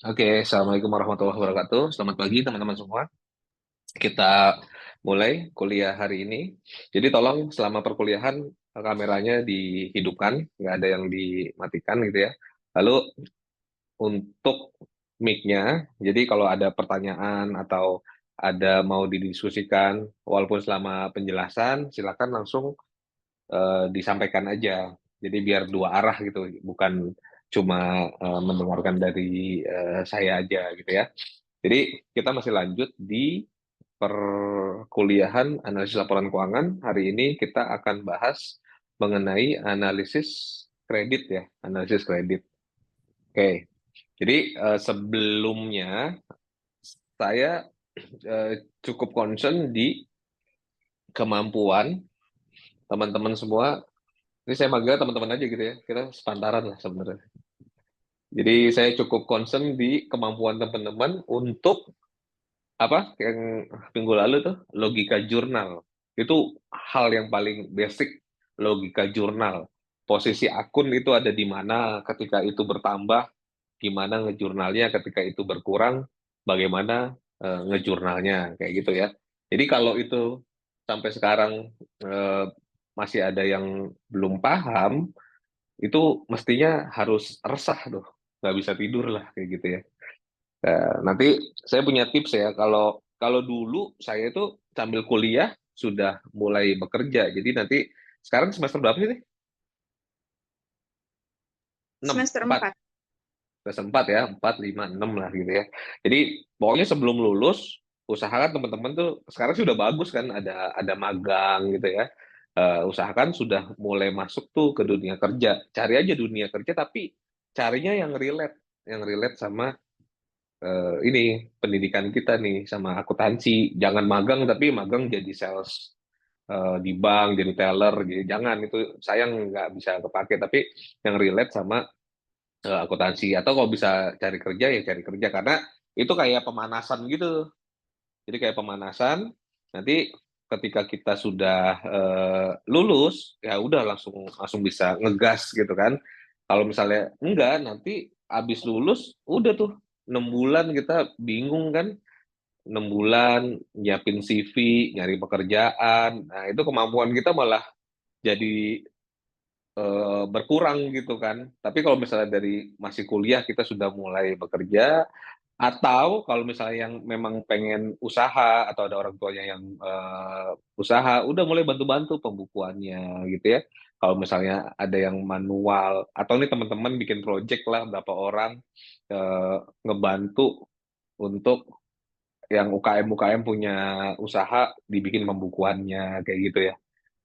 Oke, Assalamualaikum warahmatullahi wabarakatuh. Selamat pagi teman-teman semua. Kita mulai kuliah hari ini. Jadi tolong selama perkuliahan kameranya dihidupkan, nggak ada yang dimatikan gitu ya. Lalu untuk mic-nya, jadi kalau ada pertanyaan atau ada mau didiskusikan, walaupun selama penjelasan, silakan langsung disampaikan aja. Jadi biar dua arah gitu, bukan cuma mendengarkan dari saya aja gitu ya. Jadi kita masih lanjut di perkuliahan analisis laporan keuangan. Hari ini kita akan bahas mengenai analisis kredit ya, analisis kredit. Oke, jadi sebelumnya saya cukup concern di kemampuan teman-teman semua. Ini saya manggil teman-teman aja gitu ya, kita sepantaran lah sebenarnya. Jadi saya cukup concern di kemampuan teman-teman untuk apa yang minggu lalu tuh logika jurnal itu hal yang paling basic, logika jurnal, posisi akun itu ada di mana ketika itu bertambah, gimana ngejurnalnya ketika itu berkurang, bagaimana ngejurnalnya kayak gitu ya. Jadi kalau itu sampai sekarang eh, masih ada yang belum paham, itu mestinya harus resah tuh, nggak bisa tidur lah kayak gitu ya. Nanti saya punya tips ya, kalau kalau dulu saya itu sambil kuliah sudah mulai bekerja. Jadi nanti sekarang semester berapa sih? 6, Semester 4, 4. semester 4 ya, 4, 5, 6 lah gitu ya. Jadi pokoknya sebelum lulus, usahakan teman-teman tuh sekarang sih udah bagus kan, ada magang gitu ya. Usahakan sudah mulai masuk tuh ke dunia kerja. Cari aja dunia kerja, tapi carinya yang relate sama ini pendidikan kita nih sama akuntansi. Jangan magang tapi magang jadi sales di bank, jadi teller, jadi jangan itu sayang nggak bisa kepake. Tapi yang relate sama akuntansi atau kalau bisa cari kerja ya cari kerja karena itu kayak pemanasan gitu. Jadi kayak pemanasan nanti ketika kita sudah lulus ya udah langsung langsung bisa ngegas gitu kan. Kalau misalnya enggak nanti habis lulus udah tuh 6 bulan kita bingung kan, 6 bulan nyiapin CV, nyari pekerjaan. Nah, itu kemampuan kita malah jadi berkurang gitu kan. Tapi kalau misalnya dari masih kuliah kita sudah mulai bekerja, atau kalau misalnya yang memang pengen usaha atau ada orang tuanya yang usaha, udah mulai bantu-bantu pembukuannya gitu ya. Kalau misalnya ada yang manual, atau nih teman-teman bikin project lah berapa orang ngebantu untuk yang UKM punya usaha dibikin pembukuannya kayak gitu ya.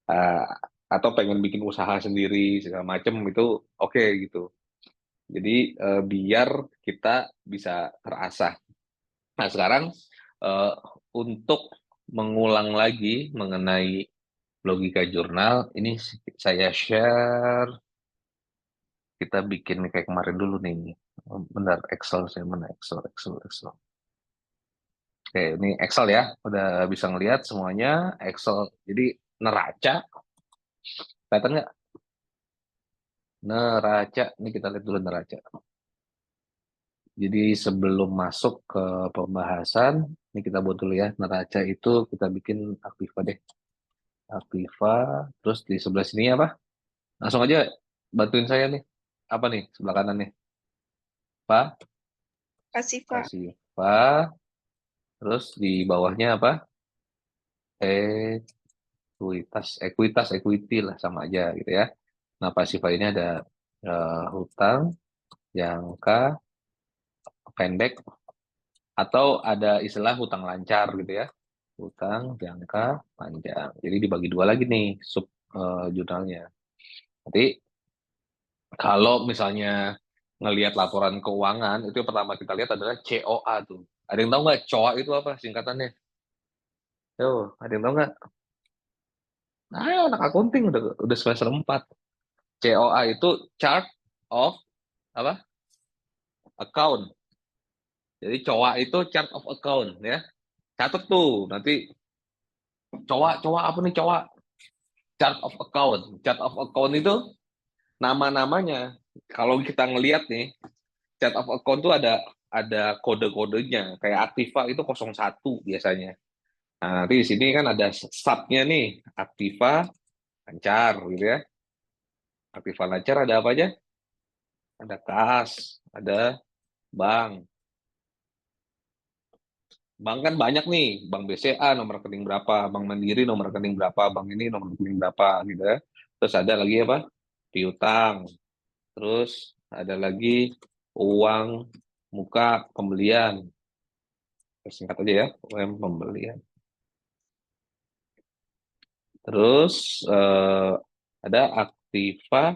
Eh, atau pengen bikin usaha sendiri segala macem itu oke gitu. Jadi biar kita bisa terasah. Nah sekarang eh, untuk mengulang lagi mengenai logika jurnal, ini saya share, kita bikin kayak kemarin dulu nih. Bentar, Excel saya mana Excel, Excel, Excel. Oke, ini Excel ya, udah bisa ngelihat semuanya Excel. Jadi neraca, kelihatan nggak? Neraca, ini kita lihat dulu neraca. Jadi sebelum masuk ke pembahasan, ini kita buat dulu ya, neraca itu kita bikin Aktiva deh. Aktiva, terus di sebelah sini apa? Langsung aja bantuin saya nih. Apa nih sebelah kanan nih? Pak, Pasifa. kasih Pak. Terus di bawahnya apa? Ekuitas, equity lah sama aja gitu ya. Nah, pasifa ini ada hutang, jangka, pendek, atau ada istilah hutang lancar gitu ya. Hutang, jangka, panjang. Jadi dibagi dua lagi nih sub jurnalnya. Nanti kalau misalnya ngelihat laporan keuangan, itu yang pertama kita lihat adalah COA tuh. Ada yang tahu nggak COA itu apa singkatannya? Yo, ada yang tahu nggak? Nah, anak akunting udah semester 4. COA itu chart of apa? Account. Jadi COA itu chart of account ya. Catat tuh nanti COA COA apa nih COA? Chart of account. Chart of account itu nama-namanya. Kalau kita ngelihat nih, chart of account tuh ada ada kode-kodenya. Kayak Aktiva itu 01 biasanya. Nah, nanti di sini kan ada subnya nih, Aktiva lancar gitu ya. Aktiva lancar ada apa aja? Ada kas, ada bank. Bank kan banyak nih, Bank BCA nomor rekening berapa, Bank Mandiri nomor rekening berapa, bank ini nomor rekening berapa gitu ya. Terus ada lagi apa? Piutang. Terus ada lagi uang muka pembelian. Singkat aja ya, UM pembelian. Terus ada Aktiva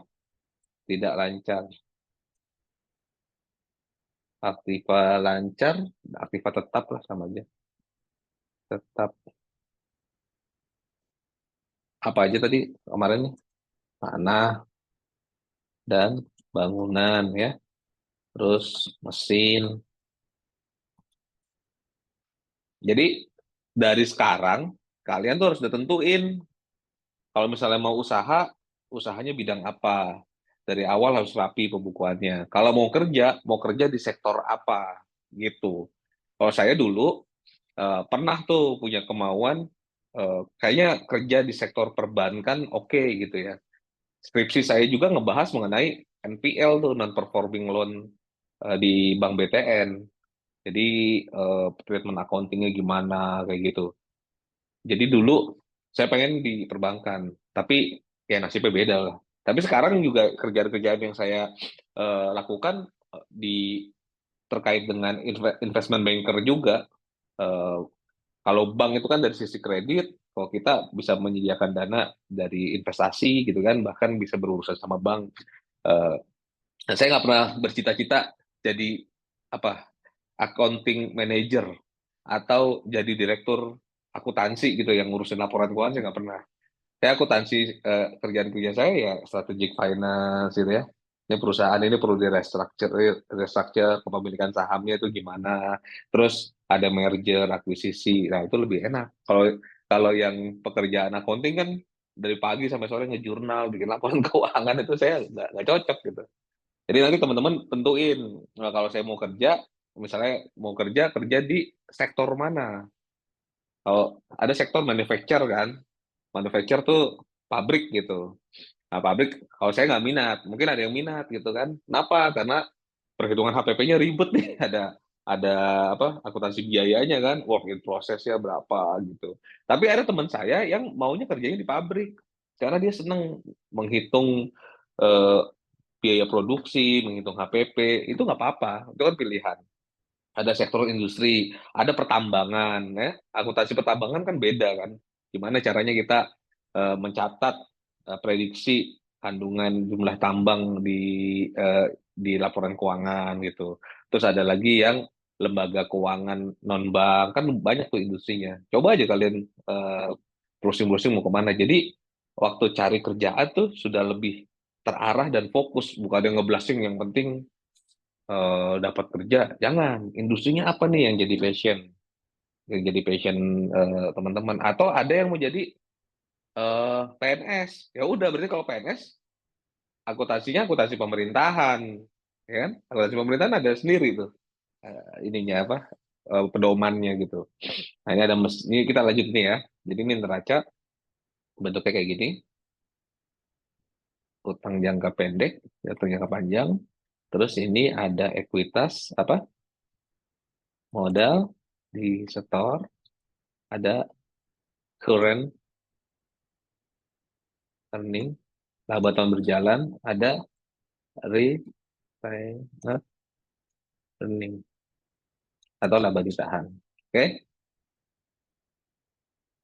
tidak lancar. Aktiva lancar, Aktiva tetap lah sama aja. Tetap apa aja tadi kemarin nih? Tanah dan bangunan ya. Terus mesin. Jadi dari sekarang kalian tuh harus udah tentuin kalau misalnya mau usaha, usahanya bidang apa. Dari awal harus rapi pembukuannya. Kalau mau kerja di sektor apa gitu. Kalau saya dulu pernah tuh punya kemauan kayaknya kerja di sektor perbankan oke gitu ya. Skripsi saya juga ngebahas mengenai NPL tuh non performing loan di Bank BTN. Jadi treatment accountingnya gimana kayak gitu. Jadi dulu saya pengen di perbankan, tapi ya nasibnya beda lah. Tapi sekarang juga kerjaan-kerjaan yang saya lakukan di terkait dengan investment banker juga. Eh, Kalau bank itu kan dari sisi kredit, kalau kita bisa menyediakan dana dari investasi gitu kan, bahkan bisa berurusan sama bank. Eh, dan saya nggak pernah bercita-cita jadi apa accounting manager atau jadi direktur akuntansi gitu yang ngurusin laporan keuangan saya nggak pernah. Saya akuntansi kerjaan kerja saya ya strategic finance gitu ya. Ini perusahaan ini perlu di restructure kepemilikan sahamnya itu gimana. Terus ada merger, akuisisi. Nah, itu lebih enak. Kalau kalau yang pekerjaan accounting kan dari pagi sampai sore ngejurnal, bikin laporan keuangan itu saya nggak cocok gitu. Jadi nanti teman-teman tentuin nah, kalau saya mau kerja, misalnya mau kerja di sektor mana. Kalau ada sektor manufacture kan, manufacture tuh pabrik gitu. Nah, pabrik kalau saya nggak minat, mungkin ada yang minat gitu kan. Kenapa? Karena perhitungan HPP-nya ribet nih, ada apa akuntansi biayanya kan, work in process-nya berapa gitu. Tapi ada teman saya yang maunya kerjanya di pabrik karena dia seneng menghitung eh, biaya produksi, menghitung HPP, itu nggak apa-apa, itu kan pilihan. Ada sektor industri, ada pertambangan, ya. Akuntansi pertambangan kan beda kan. Gimana caranya kita mencatat prediksi kandungan jumlah tambang di laporan keuangan gitu. Terus ada lagi yang lembaga keuangan non bank kan banyak tuh industrinya. Coba aja kalian browsing-browsing mau kemana. Jadi waktu cari kerjaan tuh sudah lebih terarah dan fokus, bukan ada yang ngeblasting yang penting dapat kerja, jangan. Industrinya apa nih yang jadi passion teman-teman? Atau ada yang mau jadi PNS? Ya udah, berarti kalau PNS akuntansinya akuntansi pemerintahan, ya kan? Akuntansi pemerintahan ada sendiri tuh ininya apa pedomannya gitu. Nah ini ini kita lanjut nih ya. Jadi ini neraca bentuknya kayak gini, utang jangka pendek, utang jangka panjang. Terus ini ada ekuitas apa modal di setor, ada current earning, laba tahun berjalan, ada retained earning atau laba ditahan. Oke,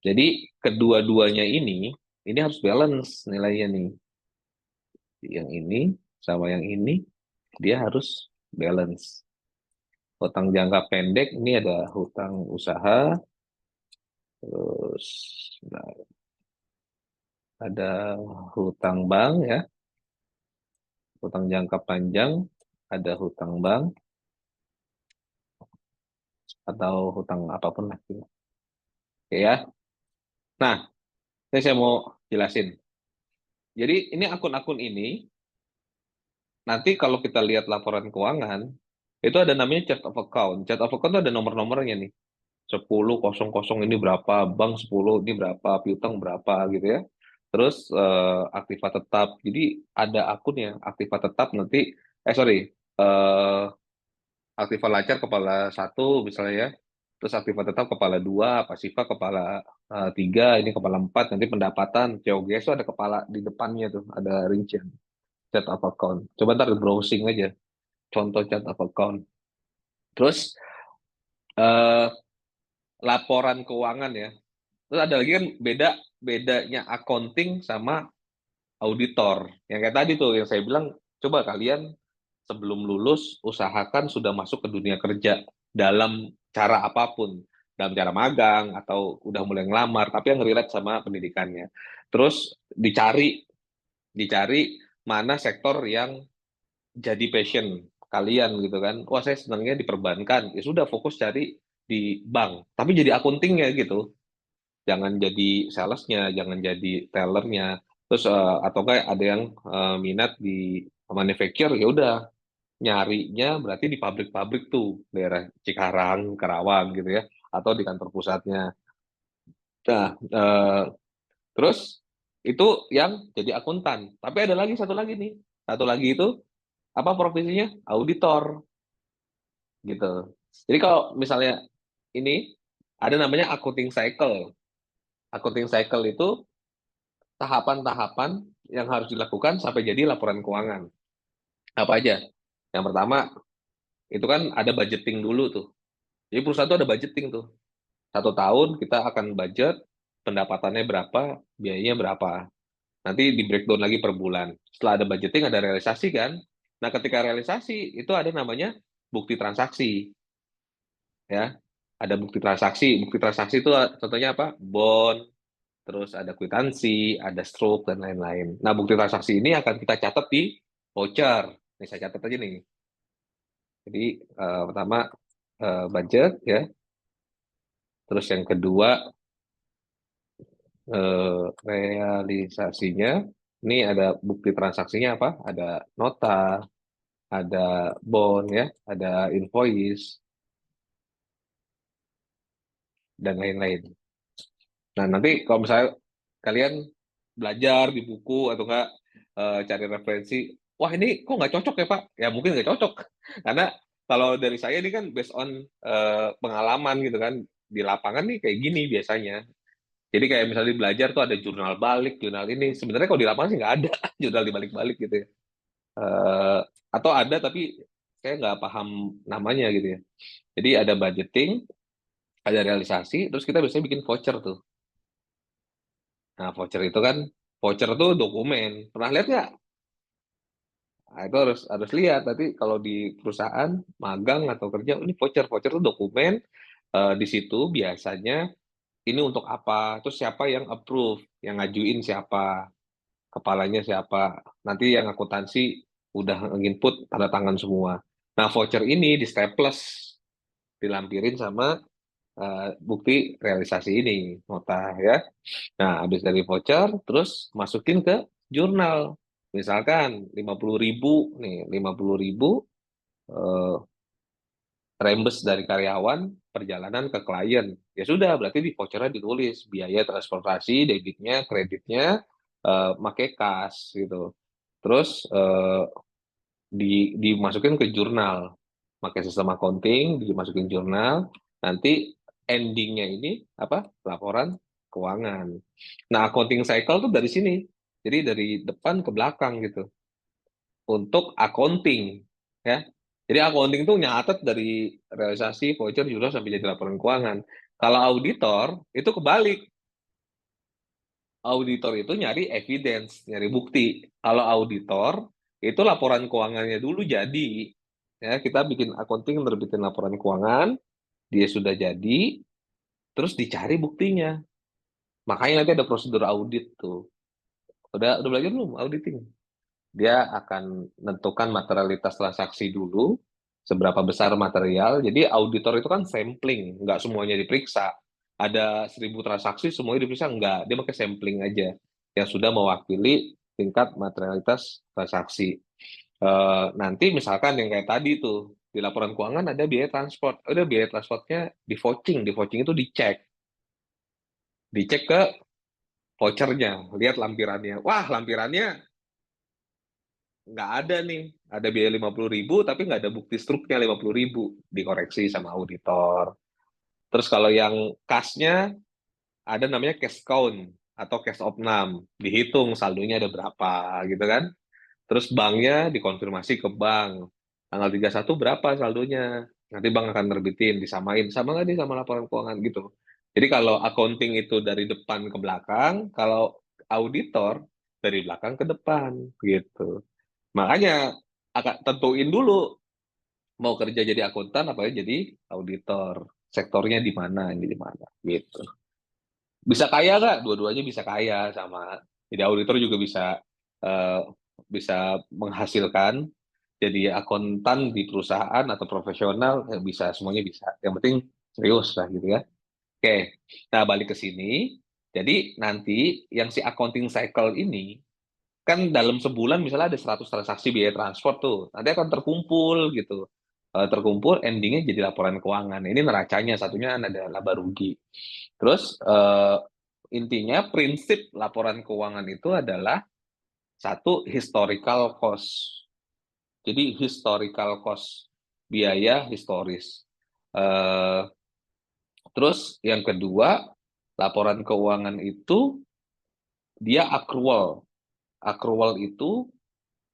jadi kedua-duanya ini harus balance nilainya nih. Yang ini sama yang ini dia harus balance. Hutang jangka pendek ini ada hutang usaha, terus nah, ada hutang bank ya, hutang jangka panjang, ada hutang bank atau hutang apapun lah gitu. Oke ya. Nah, ini saya mau jelasin. Jadi ini akun-akun ini nanti kalau kita lihat laporan keuangan itu ada namanya chart of account. Chart of account itu ada nomor-nomornya nih. 10.00 ini berapa, bank 10 ini berapa, piutang berapa gitu ya. Terus aktiva tetap. Jadi ada akunnya, aktiva tetap nanti sorry, eh aktiva lancar kepala satu misalnya ya. Terus aktiva tetap kepala dua, pasifa kepala tiga, ini kepala empat, nanti pendapatan, COGS itu ada kepala di depannya tuh, ada rincian chart of account. Coba ntar browsing aja, contoh chart of account. Terus eh, laporan keuangan ya. Terus ada lagi kan bedanya accounting sama auditor. Yang kayak tadi tuh yang saya bilang, coba kalian sebelum lulus usahakan sudah masuk ke dunia kerja dalam cara apapun, dalam cara magang atau udah mulai ngelamar, tapi yang relate sama pendidikannya. Terus dicari mana sektor yang jadi passion kalian gitu kan. Wah, saya senangnya di perbankan. Ya sudah fokus cari di bank, tapi jadi akuntingnya gitu. Jangan jadi salesnya, jangan jadi tellernya. Terus atau kayak ada yang minat di manufacture, ya udah nyarinya berarti di pabrik-pabrik tuh daerah Cikarang, Karawang gitu ya, atau di kantor pusatnya. Nah, terus itu yang jadi akuntan. Tapi ada lagi satu lagi nih, satu lagi itu apa profesinya? Auditor gitu. Jadi kalau misalnya ini ada namanya accounting cycle. Accounting cycle itu tahapan-tahapan yang harus dilakukan sampai jadi laporan keuangan. Apa aja? Yang pertama, itu kan ada budgeting dulu tuh. Jadi perusahaan tuh ada budgeting tuh. 1 tahun kita akan budget, pendapatannya berapa, biayanya berapa. Nanti di breakdown lagi per bulan. Setelah ada budgeting, ada realisasi kan. Nah, ketika realisasi, itu ada namanya bukti transaksi. Ya, ada bukti transaksi. Bukti transaksi itu contohnya apa? Bond, terus ada kwitansi, ada stroke, dan lain-lain. Nah, bukti transaksi ini akan kita catat di voucher. Ini saya catat aja nih. Jadi, pertama, budget, ya. Terus yang kedua, realisasinya. Ini ada bukti transaksinya apa? Ada nota, ada bond, ya, ada invoice, dan lain-lain. Nah, nanti kalau misalnya kalian belajar di buku atau enggak cari referensi, wah ini kok nggak cocok ya Pak? Ya mungkin nggak cocok, karena kalau dari saya ini kan based on pengalaman gitu kan, di lapangan nih kayak gini biasanya. Jadi kayak misalnya belajar tuh ada jurnal balik, jurnal ini. Sebenarnya kalau di lapangan sih nggak ada jurnal dibalik-balik gitu ya. Eh, atau ada tapi saya nggak paham namanya gitu ya. Jadi ada budgeting, ada realisasi, terus kita biasanya bikin voucher tuh. Nah, voucher itu kan, voucher tuh dokumen. Pernah lihat nggak? Nah, itu harus harus lihat. Nanti kalau di perusahaan magang atau kerja, ini voucher, voucher itu dokumen. Di situ biasanya ini untuk apa? Terus siapa yang approve, yang ngajuin siapa, kepalanya siapa. Nanti yang akuntansi udah nginput tanda tangan semua. Nah, voucher ini di staples, dilampirin sama bukti realisasi ini, nota ya. Nah, habis dari voucher, terus masukin ke jurnal. Misalkan 50.000 nih, 50.000 eh, rembes dari karyawan perjalanan ke klien. Ya sudah, berarti di vouchernya ditulis biaya transportasi, debitnya, kreditnya, pakai kas gitu. Terus dimasukin ke jurnal, pakai sistem accounting, dimasukin jurnal. Nanti endingnya ini apa? Laporan keuangan. Nah, accounting cycle tuh dari sini. Jadi dari depan ke belakang gitu. Untuk accounting, ya. Jadi accounting tuh nyatet dari realisasi, voucher, jurnal sampai jadi laporan keuangan. Kalau auditor itu kebalik. Auditor itu nyari evidence, nyari bukti. Kalau auditor itu laporan keuangannya dulu jadi. Ya, kita bikin accounting nerbitin laporan keuangan, dia sudah jadi, terus dicari buktinya. Makanya nanti ada prosedur audit tuh. Udah belajar belum auditing? Dia akan menentukan materialitas transaksi dulu, seberapa besar material. Jadi auditor itu kan sampling, nggak semuanya diperiksa. Ada 1.000 transaksi semuanya diperiksa, nggak. Dia pakai sampling aja yang sudah mewakili tingkat materialitas transaksi. Nanti misalkan yang kayak tadi tuh, Di laporan keuangan ada biaya transport. Udah biaya transportnya di vouching itu dicek ke vouchernya, lihat lampirannya. Wah, lampirannya nggak ada nih. Ada biaya 50.000, tapi nggak ada bukti struknya 50.000. Dikoreksi sama auditor. Terus kalau yang kasnya ada namanya cash count atau cash opnam. Dihitung saldonya ada berapa gitu kan. Terus banknya dikonfirmasi ke bank. Tanggal 31 berapa saldonya? Nanti bank akan nerbitin, disamain. Sama nggak nih sama laporan keuangan gitu. Jadi kalau accounting itu dari depan ke belakang, kalau auditor dari belakang ke depan gitu. Makanya tentuin dulu mau kerja jadi akuntan apa ya jadi auditor. Sektornya di mana, ini di mana gitu. Bisa kaya nggak? Dua-duanya bisa kaya sama. Jadi auditor juga eh, bisa menghasilkan jadi akuntan di perusahaan atau profesional ya bisa semuanya bisa. Yang penting serius lah gitu ya. Oke, nah balik ke sini. Jadi nanti yang si accounting cycle ini kan dalam sebulan misalnya ada 100 transaksi biaya transport tuh. Nanti akan terkumpul gitu. Terkumpul endingnya jadi laporan keuangan. Ini neracanya satunya ada laba rugi. Terus intinya prinsip laporan keuangan itu adalah satu historical cost. Jadi historical cost biaya historis. Eh, Terus yang kedua laporan keuangan itu dia accrual. Accrual itu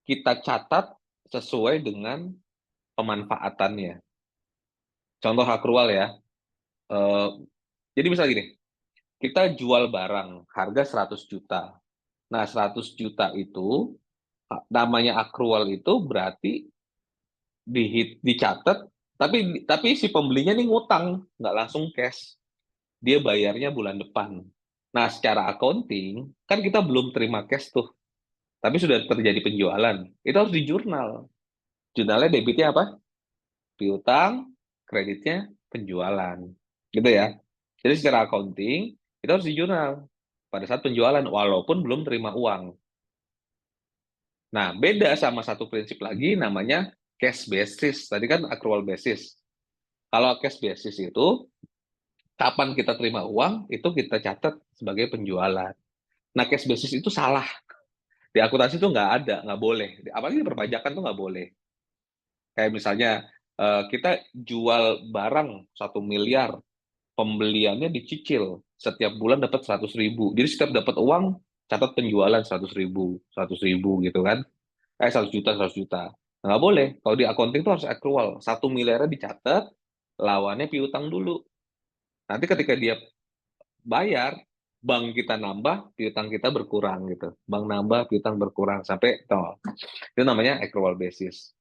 kita catat sesuai dengan pemanfaatannya. Contoh accrual ya. Eh, jadi misalnya gini, kita jual barang harga 100 juta. Nah, 100 juta itu namanya accrual itu berarti dicatat tapi si pembelinya nih ngutang, nggak langsung cash. Dia bayarnya bulan depan. Nah, secara accounting kan kita belum terima cash tuh, tapi sudah terjadi penjualan. Itu harus di jurnal. Jurnalnya debitnya apa? Piutang, kreditnya penjualan. Gitu ya. Jadi secara accounting itu harus di jurnal pada saat penjualan walaupun belum terima uang. Nah, beda sama satu prinsip lagi namanya cash basis. Tadi kan accrual basis. Kalau cash basis itu kapan kita terima uang itu kita catat sebagai penjualan. Nah, cash basis itu salah. Di akuntansi itu nggak ada, nggak boleh. Apalagi di perpajakan tuh nggak boleh. Kayak misalnya kita jual barang 1 miliar, pembeliannya dicicil. Setiap bulan dapat 100.000. Jadi setiap dapat uang, catat penjualan 100.000, 100.000 gitu kan. 100 juta, 100 juta. Nggak boleh. Kalau di accounting itu harus accrual. 1 miliarnya dicatat, lawannya piutang dulu. Nanti ketika dia bayar, bank kita nambah, piutang kita berkurang gitu. Bank nambah, piutang berkurang sampai nol. Itu namanya accrual basis.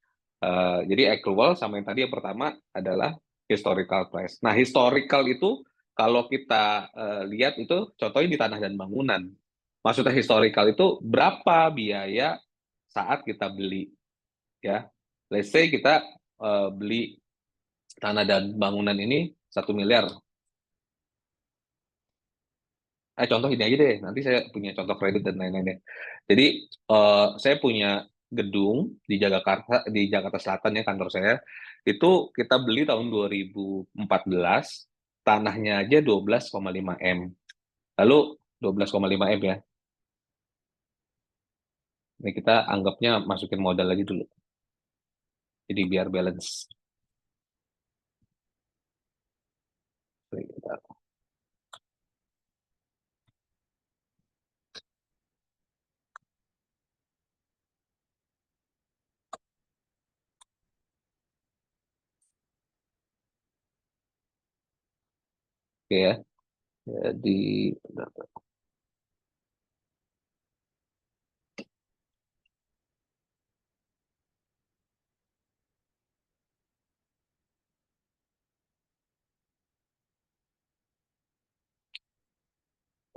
Jadi accrual sama yang tadi yang pertama adalah historical price. Nah, historical itu kalau kita lihat itu contohnya di tanah dan bangunan. Maksudnya historical itu berapa biaya saat kita beli ya. Let's say kita beli tanah dan bangunan ini 1 miliar. Contoh ini aja deh, nanti saya punya contoh kredit dan lain-lainnya. Jadi saya punya gedung di Jakarta Selatan ya kantor saya. Itu kita beli tahun 2014, tanahnya aja 12,5 M. Lalu 12,5 M ya. Ini kita anggapnya masukin modal lagi dulu. Jadi biar balance. Oke ya. Jadi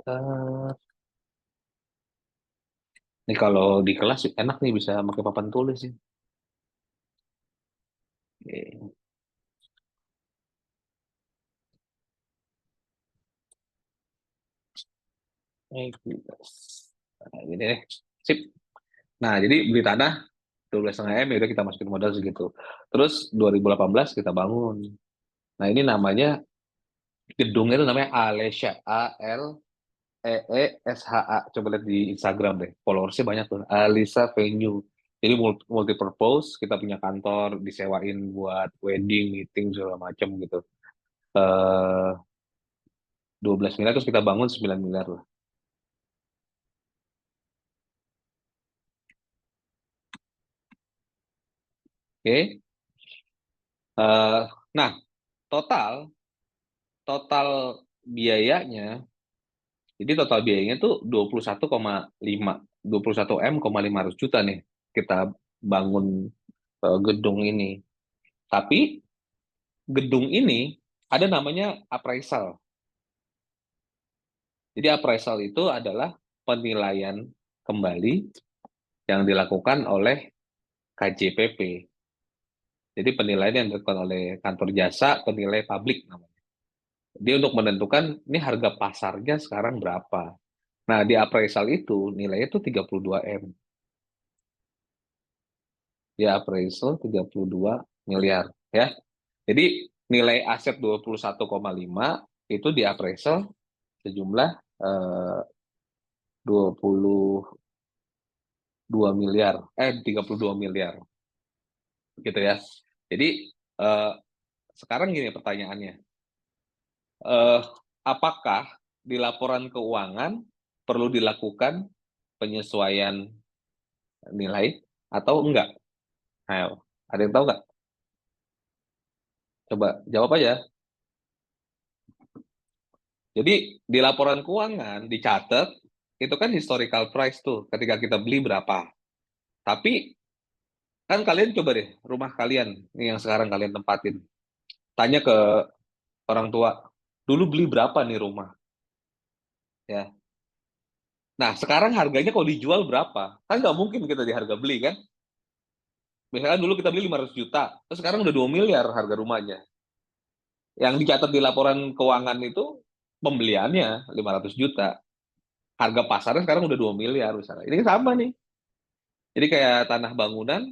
eh, ini kalau di kelas enak nih bisa pakai papan tulis sih. Oke. Nah, gini deh. Sip. Nah, jadi beli tanah 12,5 M, ya udah kita masukin modal segitu. Terus 2018 kita bangun. Nah, ini namanya gedungnya itu namanya Alesha, ALEESHA. Coba lihat di Instagram deh, followersnya banyak tuh. Alisa Venue. Jadi multi purpose, kita punya kantor, disewain buat wedding, meeting segala macam gitu. 12 miliar, terus kita bangun 9 miliar lah. Oke. Eh, nah, total total biayanya, jadi total biayanya tuh 21,5 juta nih kita bangun gedung ini. Tapi gedung ini ada namanya appraisal. Jadi appraisal itu adalah penilaian kembali yang dilakukan oleh KJPP. Jadi penilaian yang dilakukan oleh kantor jasa penilai publik namanya. Dia untuk menentukan ini harga pasarnya sekarang berapa. Nah, di appraisal itu nilainya itu 32 M. Di appraisal 32 miliar ya. Jadi nilai aset 21,5 itu di appraisal sejumlah 22 miliar, 32 miliar gitu ya. Jadi eh, sekarang gini pertanyaannya, eh, apakah di laporan keuangan perlu dilakukan penyesuaian nilai atau enggak? Ayo, ada yang tahu nggak? Coba jawab aja. Jadi di laporan keuangan dicatat itu kan historical price tuh ketika kita beli berapa. Tapi kan kalian coba deh rumah kalian nih yang sekarang kalian tempatin. Tanya ke orang tua, dulu beli berapa nih rumah? Ya. Nah, sekarang harganya kalau dijual berapa? Kan nggak mungkin kita di harga beli kan? Misalkan dulu kita beli 500 juta, terus sekarang udah 2 miliar harga rumahnya. Yang dicatat di laporan keuangan itu pembeliannya 500 juta. Harga pasarnya sekarang udah 2 miliar misalnya. Ini sama nih. Jadi kayak tanah bangunan,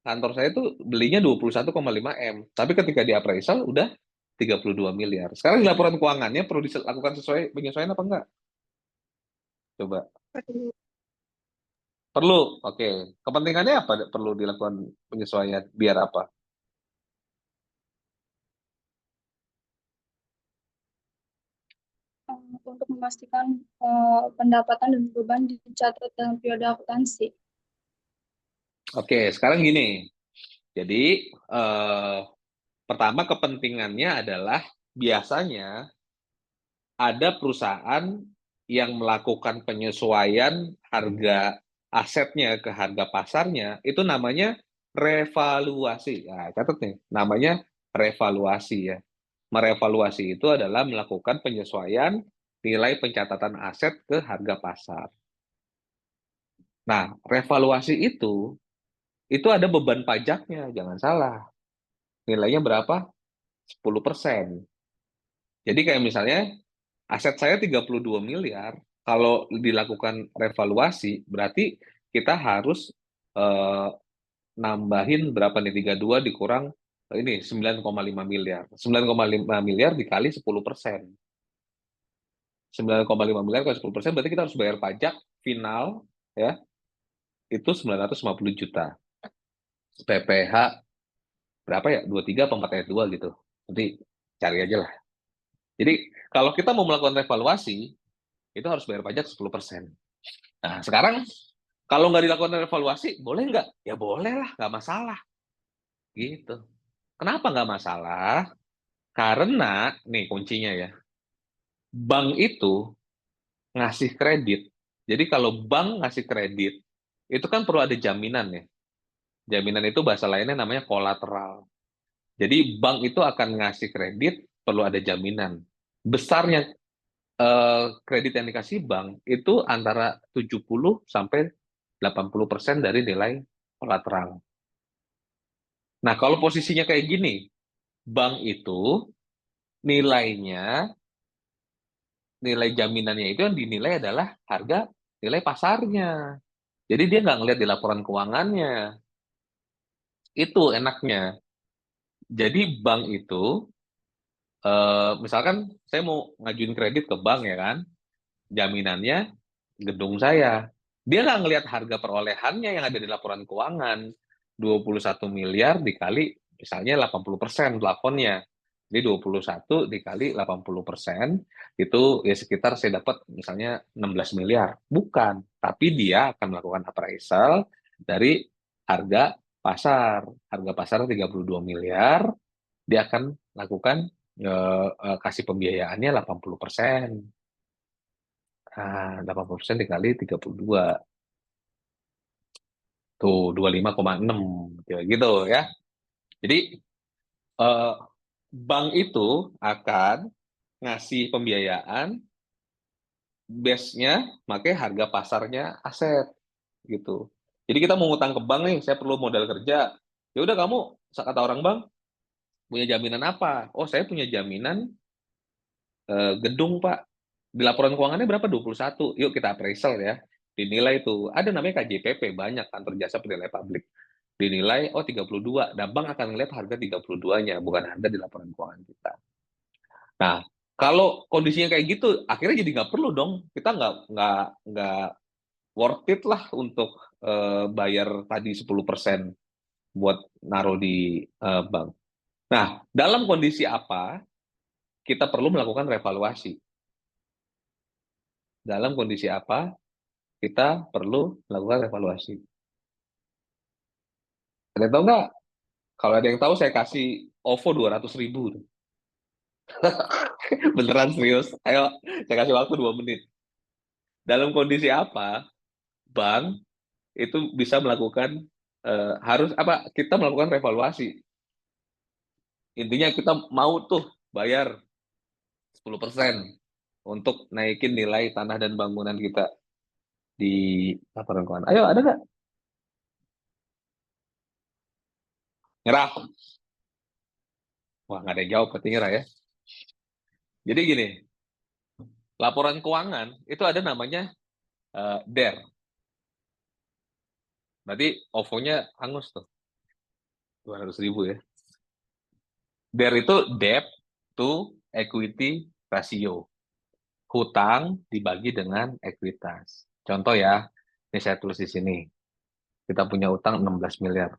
kantor saya tuh belinya 21,5 M. Tapi ketika di appraisal udah 32 miliar. Sekarang di laporan keuangannya perlu dilakukan sesuai penyesuaian apa enggak? Coba. Perlu. Oke. Kepentingannya apa perlu dilakukan penyesuaian? Biar apa? Untuk memastikan pendapatan dan beban dicatat dalam periode akuntansi. Oke, sekarang gini. Jadi, pertama kepentingannya adalah biasanya ada perusahaan yang melakukan penyesuaian harga asetnya ke harga pasarnya, itu namanya revaluasi. Nah, catat nih, namanya revaluasi ya. Merevaluasi itu adalah melakukan penyesuaian nilai pencatatan aset ke harga pasar. Nah, revaluasi itu ada beban pajaknya, jangan salah. Nilainya berapa? 10%. Jadi kayak misalnya aset saya 32 miliar, kalau dilakukan revaluasi, berarti kita harus eh, nambahin berapa nih? 32 dikurang ini 9,5 miliar. 9,5 miliar dikali 10%. 9,5 miliar kali 10%, berarti kita harus bayar pajak final ya, itu 950 juta. PPH berapa ya? 23 atau 4 ayat 2 gitu. Nanti cari aja lah. Jadi kalau kita mau melakukan revaluasi, itu harus bayar pajak 10%. Nah, sekarang kalau nggak dilakukan evaluasi, boleh nggak? Ya boleh lah, nggak masalah. Gitu. Kenapa nggak masalah? Karena, nih kuncinya ya, bank itu ngasih kredit. Jadi kalau bank ngasih kredit, itu kan perlu ada jaminan ya. Jaminan itu bahasa lainnya namanya kolateral. Jadi bank itu akan ngasih kredit, perlu ada jaminan. Besarnya kredit yang dikasih bank itu antara 70 sampai 80% dari nilai kolateral. Nah, kalau posisinya kayak gini, bank itu nilainya, nilai jaminannya itu yang dinilai adalah harga nilai pasarnya. Jadi dia nggak ngelihat di laporan keuangannya. Itu enaknya. Jadi bank itu, misalkan saya mau ngajuin kredit ke bank ya kan, jaminannya gedung saya. Dia nggak ngelihat harga perolehannya yang ada di laporan keuangan. 21 miliar dikali misalnya 80% plafonnya. Jadi 21 dikali 80% itu ya sekitar saya dapat misalnya 16 miliar. Bukan, tapi dia akan melakukan appraisal dari harga pasar. Harga pasar 32 miliar, dia akan lakukan kasih pembiayaannya 80%. Nah, 80% dikali 32. Tuh, 25,6. Kayak gitu ya. Jadi, eh, bank itu akan ngasih pembiayaan base-nya, makanya harga pasarnya aset gitu. Jadi kita mau ngutang ke bank nih, saya perlu modal kerja. Ya udah kamu, kata orang bank, punya jaminan apa? Oh, saya punya jaminan gedung, Pak. Di laporan keuangannya berapa? 21. Yuk kita appraisal ya. Dinilai itu. Ada namanya KJPP, banyak kantor jasa penilai publik. Dinilai, oh 32. Dan bank akan ngelihat harga 32-nya, bukan harga di laporan keuangan kita. Nah, kalau kondisinya kayak gitu, akhirnya jadi nggak perlu dong. Kita nggak worth it lah untuk bayar tadi 10% buat naruh di bank. Nah, dalam kondisi apa kita perlu melakukan revaluasi? Dalam kondisi apa kita perlu melakukan evaluasi. Ada yang tahu nggak? Kalau ada yang tahu, saya kasih OVO 200.000. Beneran serius. Ayo, saya kasih waktu 2 menit. Dalam kondisi apa bank itu bisa melakukan harus apa? Kita melakukan revaluasi. Intinya kita mau tuh bayar 10% untuk naikin nilai tanah dan bangunan kita di laporan keuangan. Ayo, ada nggak? Nyerah. Wah, nggak ada yang jawab, berarti nyerah ya. Jadi gini, laporan keuangan itu ada namanya DER. Berarti OVO-nya hangus tuh, 200.000 ya. DER itu debt to equity ratio. Hutang dibagi dengan ekuitas. Contoh ya, ini saya tulis di sini. Kita punya utang 16 miliar.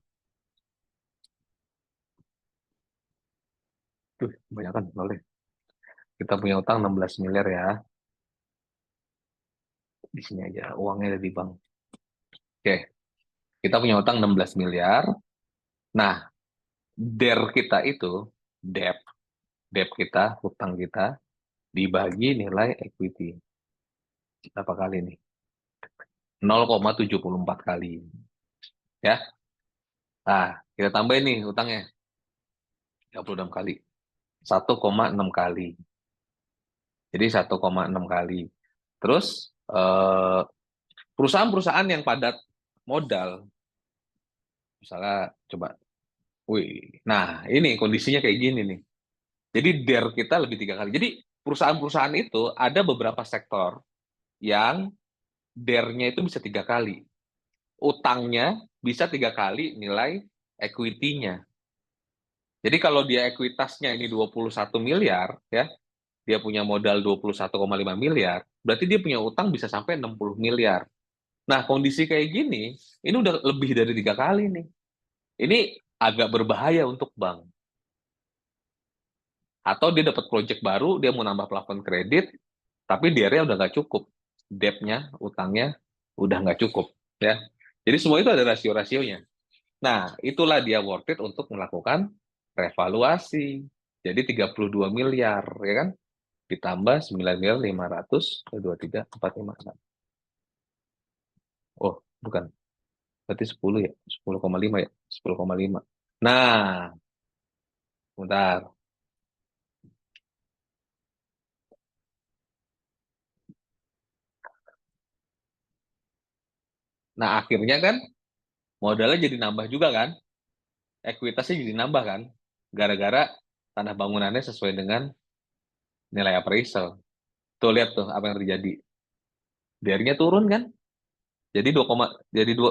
Tuh, banyak kan, boleh. Kita punya utang 16 miliar ya. Di sini aja, uangnya ada di bank. Oke, kita punya utang 16 miliar. Nah, DER kita itu, debt, debt kita, hutang kita, dibagi nilai equity. Berapa kali nih? 0,74 kali. Ya. Nah, kita tambahin nih utangnya. 36 kali. 1,6 kali. Jadi 1,6 kali. Terus, perusahaan-perusahaan yang padat modal, misalnya coba, wih, nah ini kondisinya kayak gini nih. Jadi DER kita lebih 3 kali. Jadi perusahaan-perusahaan itu ada beberapa sektor yang DER-nya itu bisa 3 kali. Utangnya bisa 3 kali nilai equity-nya. Jadi kalau dia ekuitasnya ini 21 miliar, ya, dia punya modal 21,5 miliar, berarti dia punya utang bisa sampai 60 miliar. Nah, kondisi kayak gini, ini udah lebih dari 3 kali nih. Ini agak berbahaya untuk bank. Atau dia dapat proyek baru, dia mau nambah plafon kredit, tapi DR-nya udah nggak cukup. Debt-nya, utangnya udah nggak cukup. Ya. Jadi semua itu ada rasio-rasionya. Nah, itulah dia worth it untuk melakukan revaluasi. Jadi 32 miliar, ya kan? Ditambah 9 miliar 500, 23, 4, 5, 6. Oh, bukan. Berarti 10 ya? 10,5 ya? 10,5. Nah, bentar. Nah, akhirnya kan modalnya jadi nambah juga kan? Ekuitasnya jadi nambah kan? Gara-gara tanah bangunannya sesuai dengan nilai appraisal. Tuh, lihat tuh apa yang terjadi. DR-nya turun kan? Jadi 2, jadi 2%.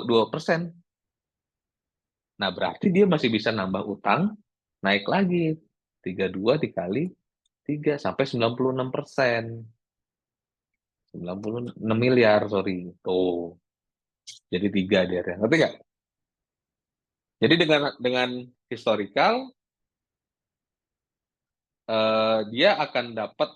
Nah, berarti dia masih bisa nambah utang, naik lagi. 32 dikali 3 sampai 96%. 96 miliar, sorry. Tuh, jadi 3 dia. Ngerti nggak? Jadi dengan historical, dia akan dapat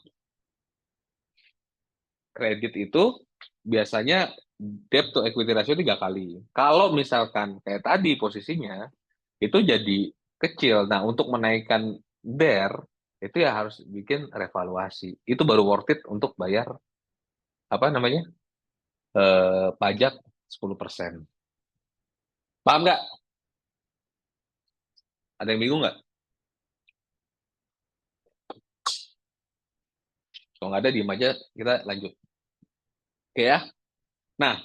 kredit itu biasanya debt to equity ratio 3 kali. Kalau misalkan kayak tadi posisinya, itu jadi kecil. Nah, untuk menaikkan DER, itu ya harus bikin revaluasi. Itu baru worth it untuk bayar, apa namanya, pajak 10%. Paham nggak? Ada yang bingung nggak? Kalau nggak ada, diem aja, kita lanjut. Oke ya? Nah,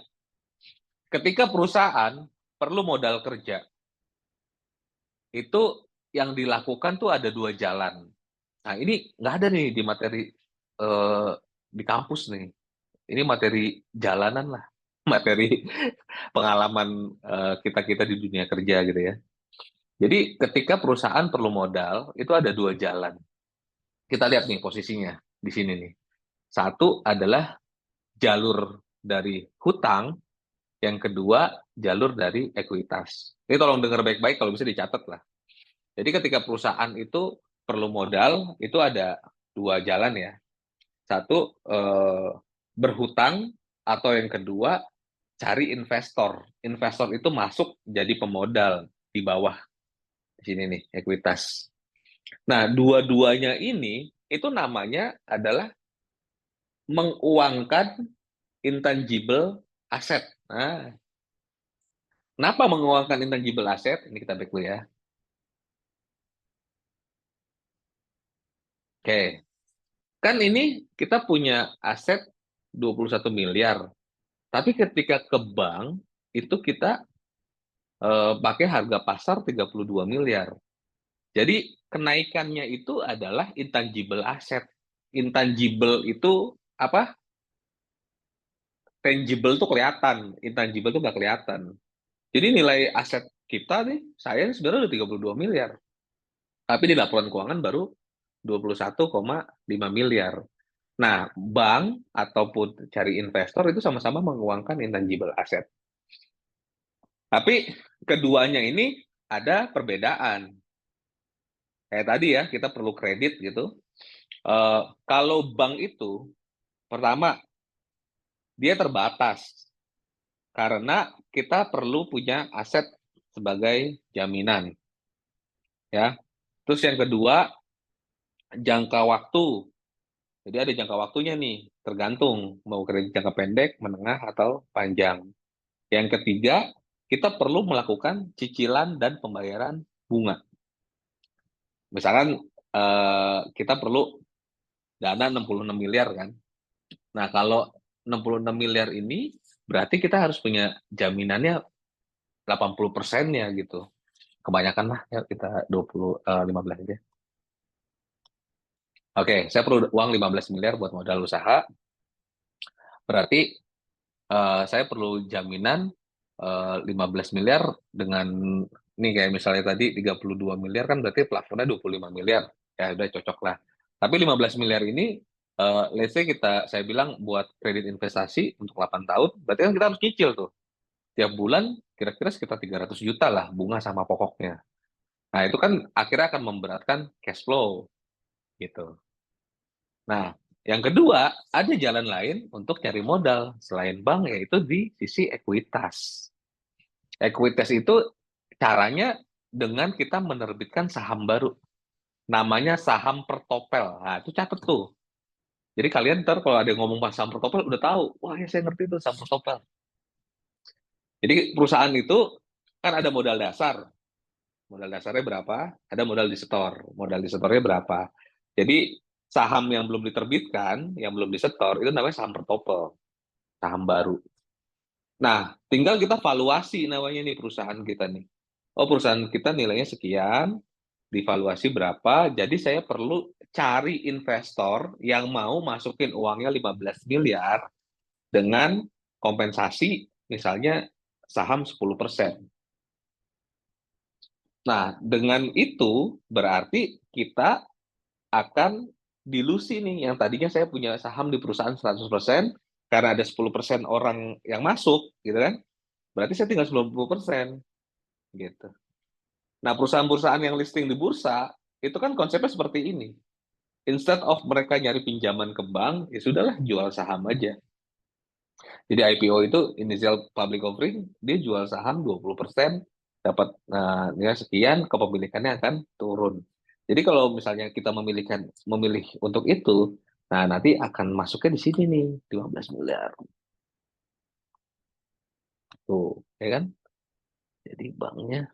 ketika perusahaan perlu modal kerja, itu yang dilakukan tuh ada 2 jalan. Nah, ini nggak ada nih di materi di kampus nih. Ini materi jalanan lah, materi pengalaman kita-kita di dunia kerja gitu ya. Jadi ketika perusahaan perlu modal, itu ada 2 jalan. Kita lihat nih posisinya di sini nih. Satu adalah jalur dari hutang, yang kedua jalur dari ekuitas. Ini tolong dengar baik-baik, kalau bisa dicatat lah. Jadi ketika perusahaan itu perlu modal, itu ada 2 jalan ya. Satu, berhutang, atau yang kedua cari investor. Investor itu masuk jadi pemodal di bawah di sini nih, ekuitas. Nah, dua-duanya ini itu namanya adalah menguangkan intangible asset. Nah, kenapa menguangkan intangible asset? Ini kita back dulu ya. Oke, kan ini kita punya aset 21 miliar. Tapi ketika ke bank, itu kita pakai harga pasar 32 miliar. Jadi kenaikannya itu adalah intangible asset. Intangible itu apa? Tangible tuh kelihatan, intangible tuh nggak kelihatan. Jadi nilai aset kita nih, saya sebenarnya udah 32 miliar. Tapi di laporan keuangan baru 21,5 miliar. Nah, bank ataupun cari investor itu sama-sama menguangkan intangible asset. Tapi keduanya ini ada perbedaan. Kayak tadi ya, kita perlu kredit gitu. Kalau bank itu, pertama, dia terbatas. Karena kita perlu punya aset sebagai jaminan. Ya. Terus yang kedua, jangka waktu. Jadi ada jangka waktunya nih, tergantung mau kredit jangka pendek, menengah, atau panjang. Yang ketiga, kita perlu melakukan cicilan dan pembayaran bunga. Misalkan kita perlu dana 66 miliar kan. Nah, kalau 66 miliar ini berarti kita harus punya jaminannya 80%-nya gitu. Kebanyakan lah ya, kita 15 aja. Oke, saya perlu uang 15 miliar buat modal usaha. Berarti saya perlu jaminan 15 miliar dengan nih, kayak misalnya tadi 32 miliar kan berarti plafonnya 25 miliar. Ya udah cocok lah. Tapi 15 miliar ini let's say saya bilang buat kredit investasi untuk 8 tahun, berarti kan kita harus cicil tuh. Tiap bulan kira-kira sekitar 300 juta lah bunga sama pokoknya. Nah, itu kan akhirnya akan memberatkan cash flow gitu. Nah, yang kedua, ada jalan lain untuk cari modal selain bank, yaitu di sisi ekuitas. Ekuitas itu caranya dengan kita menerbitkan saham baru. Namanya saham pertopel. Nah, itu catat tuh. Jadi kalian ntar kalau ada yang ngomong pas saham pertopel, udah tahu. Wah, ya saya ngerti tuh saham pertopel. Jadi perusahaan itu kan ada modal dasar. Modal dasarnya berapa? Ada modal disetor. Modal disetornya berapa? Jadi saham yang belum diterbitkan, yang belum disetor, itu namanya saham pertopel. Saham baru. Nah, tinggal kita valuasi namanya nih perusahaan kita nih. Oh, perusahaan kita nilainya sekian, divaluasi berapa, jadi saya perlu cari investor yang mau masukin uangnya 15 miliar dengan kompensasi misalnya saham 10%. Nah, dengan itu berarti kita akan dilusi nih, yang tadinya saya punya saham di perusahaan 100%, karena ada 10% orang yang masuk, gitu kan, berarti saya tinggal 90%, gitu. Nah, perusahaan-perusahaan yang listing di bursa, itu kan konsepnya seperti ini. Instead of mereka nyari pinjaman ke bank, ya sudahlah, jual saham aja. Jadi IPO itu initial public offering, dia jual saham 20%, dapat ya sekian, kepemilikannya akan turun. Jadi kalau misalnya kita memilih untuk itu, nah nanti akan masuknya di sini nih, 15 miliar. Tuh, ya kan? Jadi banknya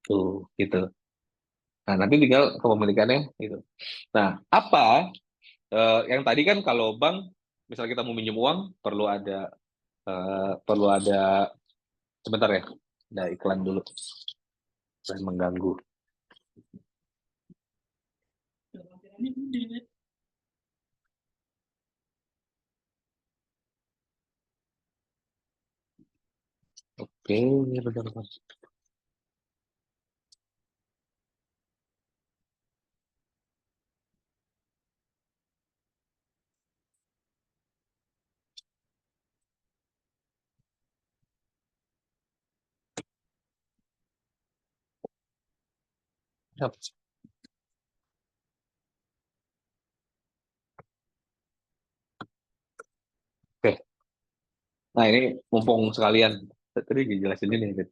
tuh gitu. Nah, nanti tinggal kepemilikannya gitu. Nah, apa yang tadi kan kalau bank misalnya kita mau minjem uang perlu ada sebentar ya. Ada iklan dulu. Saya mengganggu. Oke, bentar. Oke, nah ini mumpung sekalian. Tadi dijelasin ini. Dit.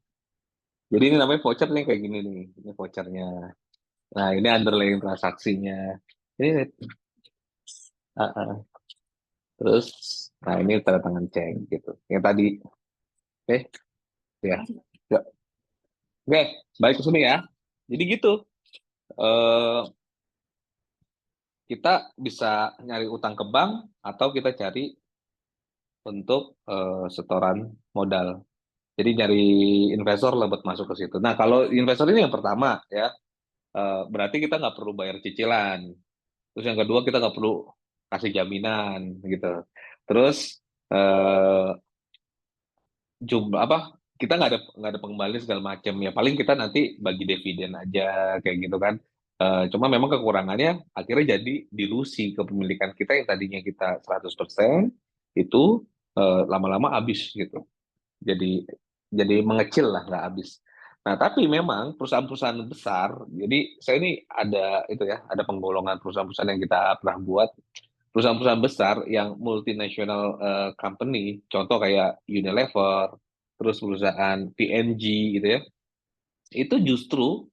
Jadi ini namanya voucher nih kayak gini nih. Ini vouchernya. Nah ini underlying transaksinya. Ini Dit. Ah, ah. Terus, nah ini tanda tangan cek gitu. Yang tadi, oke, ya. Ya. Oke, balik ke sini ya. Jadi gitu. Eh, kita bisa nyari utang ke bank atau kita cari untuk setoran modal. Jadi nyari investor lah buat masuk ke situ. Nah, kalau investor ini yang pertama ya, berarti kita nggak perlu bayar cicilan. Terus yang kedua kita nggak perlu kasih jaminan gitu. Terus eh, jumlah apa? Kita nggak ada pengembalian segala macam ya. Paling kita nanti bagi dividen aja kayak gitu kan. Cuma memang kekurangannya akhirnya jadi dilusi kepemilikan kita yang tadinya kita 100% itu lama-lama habis gitu. Jadi mengecil lah, nggak habis. Nah, tapi memang perusahaan-perusahaan besar, jadi saya ini ada itu ya, ada penggolongan perusahaan-perusahaan yang kita pernah buat. Perusahaan-perusahaan besar yang multinational company, contoh kayak Unilever, terus perusahaan P&G gitu ya, itu justru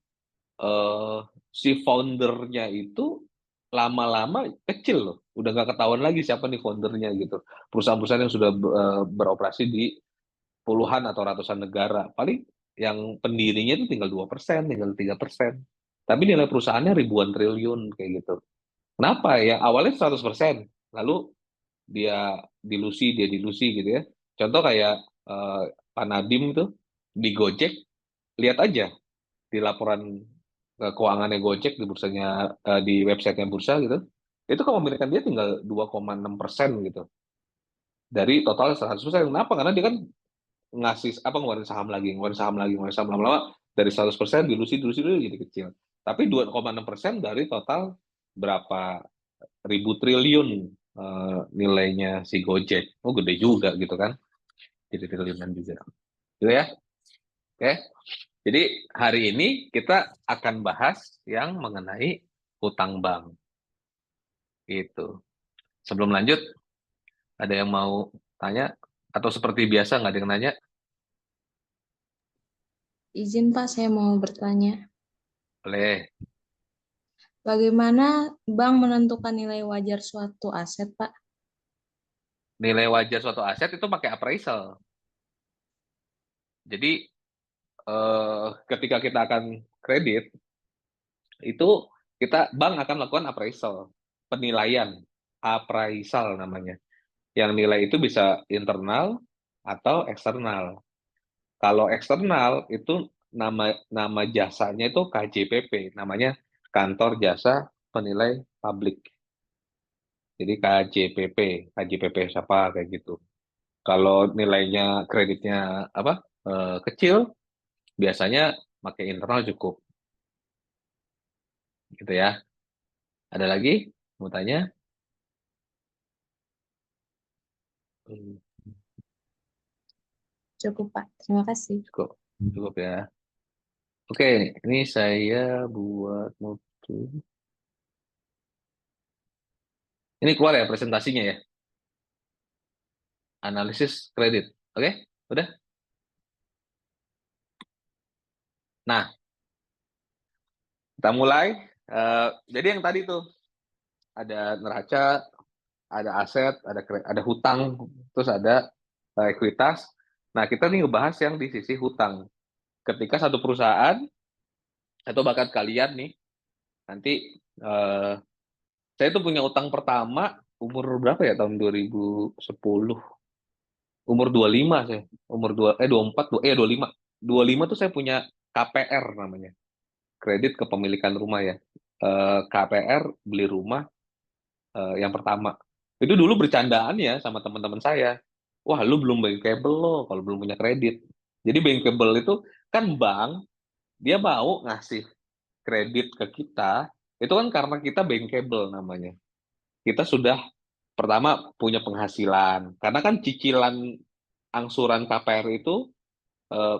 eh, si foundernya itu lama-lama kecil loh, udah nggak ketahuan lagi siapa nih foundernya gitu. Perusahaan-perusahaan yang sudah beroperasi di puluhan atau ratusan negara. Paling yang pendirinya itu tinggal 2%, tinggal 3%. Tapi nilai perusahaannya ribuan triliun kayak gitu. Kenapa? Yang awalnya 100%, lalu dia dilusi gitu ya. Contoh kayak eh, Pak Nadiem itu di Gojek, lihat aja di laporan keuangannya Gojek di bursanya di websitenya bursa gitu. Itu kepemilikan dia tinggal 2,6% gitu dari total 100%. Kenapa? Karena dia kan ngeluarin saham lagi, ngeluarin saham lama-lama dari 100% dilusi dilusi dulu jadi kecil. Tapi 2,6% dari total berapa ribu triliun nilainya si Gojek. Oh, gede juga gitu kan. Jadi triliunan juga. Gitu ya. Oke. Jadi hari ini kita akan bahas yang mengenai hutang bank. Itu. Sebelum lanjut, ada yang mau tanya? Atau seperti biasa nggak ada yang nanya? Izin Pak, saya mau bertanya. Boleh. Bagaimana bank menentukan nilai wajar suatu aset, Pak? Nilai wajar suatu aset itu pakai appraisal. Jadi ketika kita akan kredit itu bank akan melakukan appraisal, penilaian, appraisal namanya. Yang nilai itu bisa internal atau eksternal. Kalau eksternal itu nama nama jasanya itu KJPP, namanya Kantor Jasa Penilai Publik. Jadi KJPP siapa kayak gitu. Kalau nilainya kreditnya kecil, biasanya pakai internal cukup, gitu ya. Ada lagi mau tanya? Hmm, Cukup, Pak. Terima kasih. Cukup, cukup ya. Oke, ini saya buat notu. Ini keluar ya presentasinya ya, analisis kredit. Oke, udah. Nah, kita mulai. Jadi yang tadi tuh ada neraca, ada aset, ada hutang, terus ada ekuitas. Nah, kita nih ngebahas yang di sisi hutang. Ketika satu perusahaan atau bahkan kalian nih nanti eh, saya tuh punya utang pertama umur berapa ya, tahun 2010, umur 25 saya, umur 24, 25. 25 tuh saya punya KPR namanya, kredit kepemilikan rumah ya. KPR beli rumah yang pertama. Itu dulu bercandaan ya sama teman-teman saya. Wah, lu belum bankable lo kalau belum punya kredit. Jadi bankable itu kan bank, dia mau ngasih kredit ke kita, itu kan karena kita bankable namanya. Kita sudah pertama punya penghasilan. Karena kan cicilan angsuran KPR itu eh,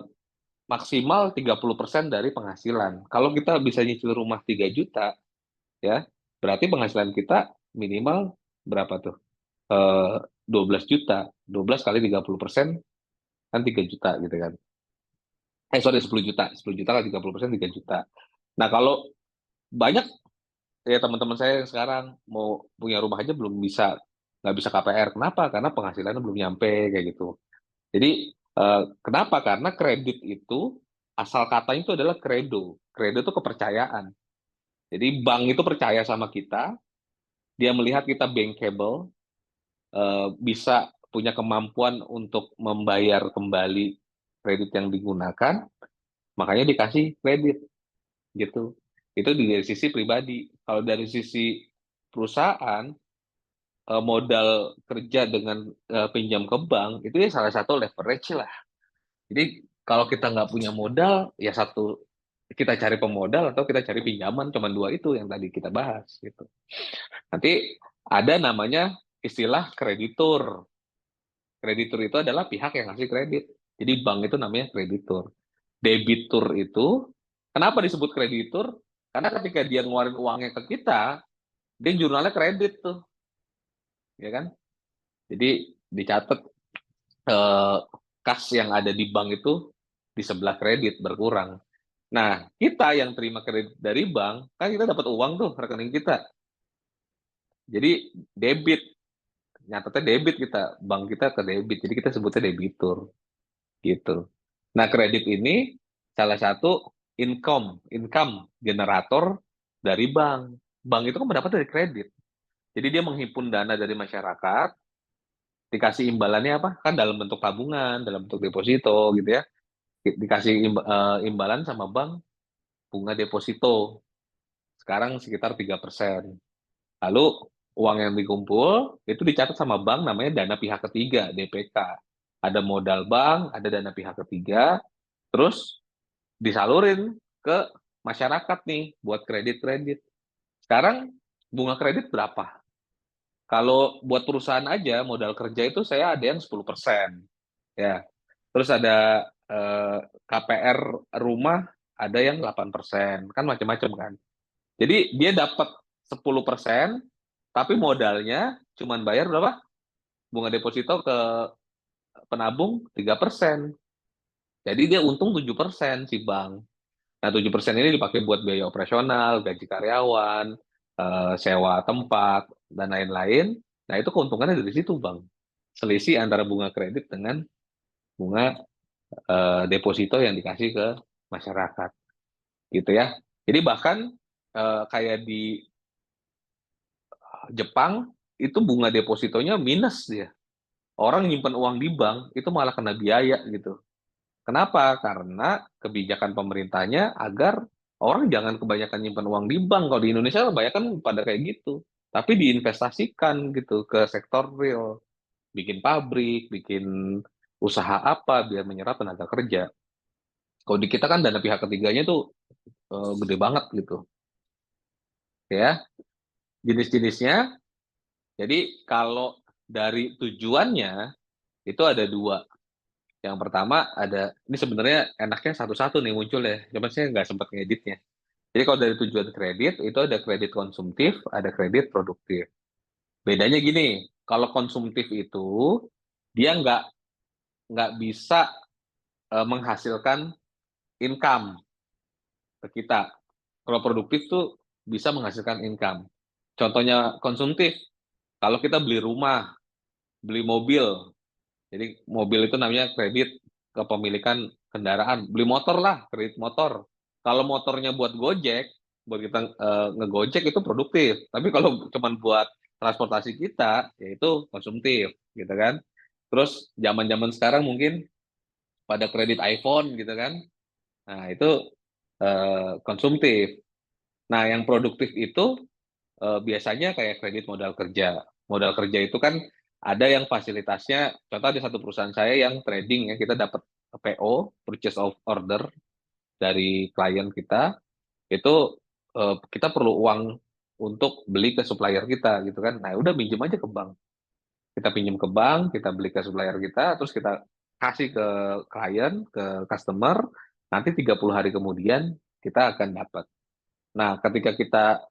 maksimal 30% dari penghasilan. Kalau kita bisa nyicil rumah 3 juta, ya, berarti penghasilan kita minimal berapa tuh? 12 juta. 12 kali 30% kan 3 juta gitu kan. Sorry, 10 juta. 10 juta kali 30% 3 juta. Nah, kalau banyak ya teman-teman saya yang sekarang mau punya rumah aja belum bisa, nggak bisa KPR. Kenapa? Karena penghasilannya belum nyampe kayak gitu. Jadi kenapa? Karena kredit itu asal katanya itu adalah kredo. Kredo itu kepercayaan. Jadi bank itu percaya sama kita, dia melihat kita bankable, bisa punya kemampuan untuk membayar kembali kredit yang digunakan, makanya dikasih kredit gitu. Itu dari sisi pribadi. Kalau dari sisi perusahaan, modal kerja dengan pinjam ke bank itu ya salah satu leverage lah. Jadi kalau kita nggak punya modal, ya satu kita cari pemodal atau kita cari pinjaman, cuma dua itu yang tadi kita bahas gitu. Nanti ada namanya istilah kreditur. Kreditur itu adalah pihak yang ngasih kredit. Jadi bank itu namanya kreditur. Debitur itu kenapa disebut kreditur? Karena ketika dia ngeluarin uangnya ke kita, dia jurnalnya kredit tuh, ya kan? Jadi dicatat eh, kas yang ada di bank itu di sebelah kredit berkurang. Nah, kita yang terima kredit dari bank, kan kita dapat uang tuh rekening kita. Jadi debit, nyatetnya debit kita, bank kita ke debit. Jadi kita sebutnya debitur, gitu. Nah, kredit ini salah satu income generator dari bank. Bank itu kan mendapat dari kredit. Jadi dia menghimpun dana dari masyarakat, dikasih imbalannya apa? Kan dalam bentuk tabungan, dalam bentuk deposito gitu ya. Dikasih imbalan sama bank bunga deposito. Sekarang sekitar 3%. Lalu uang yang dikumpul itu dicatat sama bank namanya dana pihak ketiga, DPK. Ada modal bank, ada dana pihak ketiga, terus disalurin ke masyarakat nih buat kredit-kredit. Sekarang bunga kredit berapa? Kalau buat perusahaan aja modal kerja itu saya ada yang 10%. Ya. Terus ada KPR rumah ada yang 8%. Kan macam-macam kan. Jadi dia dapat 10%, tapi modalnya cuma bayar berapa? Bunga deposito ke penabung 3%. Jadi dia untung 7% si bank. Nah, 7% ini dipakai buat biaya operasional, gaji karyawan, sewa tempat, dan lain-lain. Nah, itu keuntungannya dari situ, Bang. Selisih antara bunga kredit dengan bunga deposito yang dikasih ke masyarakat. Gitu ya. Jadi bahkan kayak di Jepang, itu bunga depositonya minus dia. Orang nyimpan uang di bank, itu malah kena biaya gitu. Kenapa? Karena kebijakan pemerintahnya agar orang jangan kebanyakan nyimpan uang di bank. Kalau di Indonesia kebanyakan pada kayak gitu. Tapi diinvestasikan gitu ke sektor real. bikin pabrik, bikin usaha apa biar menyerap tenaga kerja. Kalau di kita kan dana pihak ketiganya tuh gede banget gitu, ya. Jenis-jenisnya, jadi kalau dari tujuannya itu ada dua. Yang pertama ada, ini sebenarnya enaknya satu-satu nih muncul ya, cuma saya nggak sempat ngeditnya. Jadi kalau dari tujuan kredit, itu ada kredit konsumtif, ada kredit produktif. Bedanya gini, kalau konsumtif itu dia nggak bisa menghasilkan income ke kita. Kalau produktif tuh bisa menghasilkan income. Contohnya konsumtif, kalau kita beli rumah, beli mobil, jadi mobil itu namanya kredit kepemilikan kendaraan. Beli motor lah, kredit motor. Kalau motornya buat Gojek, buat kita ngegojek itu produktif. Tapi kalau cuma buat transportasi kita, yaitu konsumtif, gitu kan. Terus zaman-zaman sekarang mungkin pada kredit iPhone gitu kan. Nah, itu konsumtif. Nah, yang produktif itu biasanya kayak kredit modal kerja. Modal kerja itu kan ada yang fasilitasnya, contoh ada satu perusahaan saya yang trading ya, kita dapat PO, purchase of order dari klien kita, itu kita perlu uang untuk beli ke supplier kita gitu kan. Nah, udah minjem aja ke bank. Kita pinjam ke bank, kita beli ke supplier kita, terus kita kasih ke klien, ke customer, nanti 30 hari kemudian kita akan dapat. Nah, ketika kita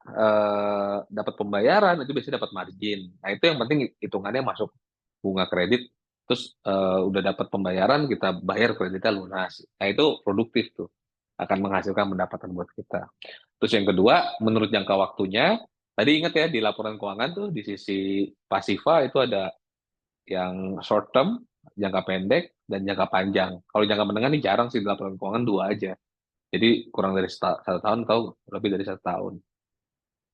dapat pembayaran, itu biasanya dapat margin. Nah, itu yang penting hitungannya masuk bunga kredit, terus udah dapat pembayaran, kita bayar kreditnya lunas. Nah, itu produktif tuh, akan menghasilkan pendapatan buat kita. Terus yang kedua, menurut jangka waktunya, tadi ingat ya, di laporan keuangan tuh, di sisi pasiva itu ada yang short term, jangka pendek, dan jangka panjang. Kalau jangka menengah ini jarang sih di laporan keuangan, dua aja. Jadi kurang dari satu tahun atau lebih dari satu tahun.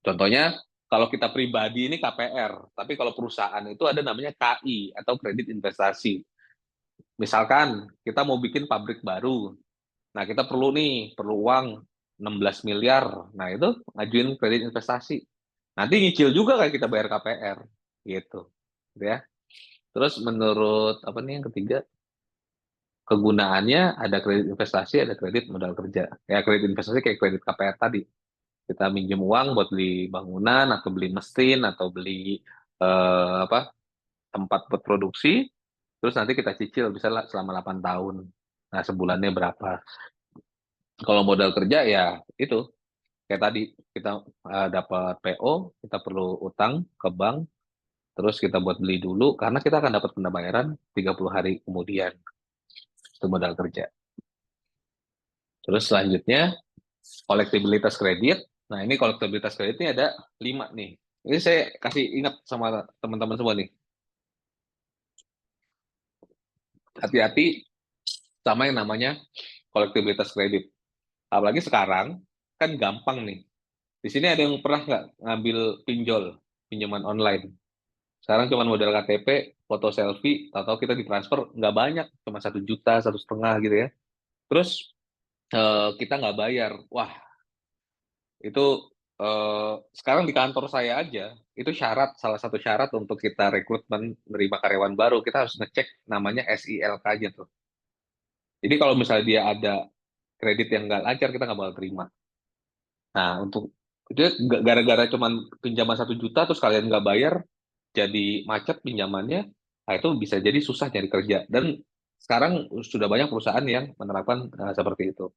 Contohnya, kalau kita pribadi ini KPR, tapi kalau perusahaan itu ada namanya KI atau kredit investasi. Misalkan kita mau bikin pabrik baru, nah kita perlu uang 16 miliar, nah itu ngajuin kredit investasi. Nanti nyicil juga kayak kita bayar KPR, gitu, ya. Terus menurut apa nih yang ketiga, kegunaannya ada kredit investasi, ada kredit modal kerja. Ya kredit investasi kayak kredit KPR tadi. Kita minjem uang buat beli bangunan atau beli mesin atau beli apa tempat buat produksi, terus nanti kita cicil bisa selama 8 tahun. Nah, sebulannya berapa? Kalau modal kerja ya itu kayak tadi kita dapat PO, kita perlu utang ke bank, terus kita buat beli dulu karena kita akan dapat pembayaran 30 hari kemudian. Itu modal kerja. Terus selanjutnya kolektibilitas kredit. Nah, ini kolektibilitas kreditnya ada 5 nih. Ini saya kasih ingat sama teman-teman semua nih. Hati-hati sama yang namanya kolektibilitas kredit. Apalagi sekarang, kan gampang nih. Di sini ada yang pernah nggak ngambil pinjol, pinjaman online? Sekarang cuma modal KTP, foto selfie, atau kita ditransfer nggak banyak, cuma 1 juta, 1,5 gitu ya. Terus kita nggak bayar. Wah, itu sekarang di kantor saya aja, itu salah satu syarat untuk kita rekrutmen menerima karyawan baru, kita harus ngecek namanya SILK-nya tuh. Jadi kalau misalnya dia ada kredit yang nggak lancar, kita nggak bakal terima. Nah, untuk itu gara-gara cuman pinjaman 1 juta terus kalian nggak bayar, jadi macet pinjamannya, nah itu bisa jadi susah nyari kerja. Dan sekarang sudah banyak perusahaan yang menerapkan seperti itu.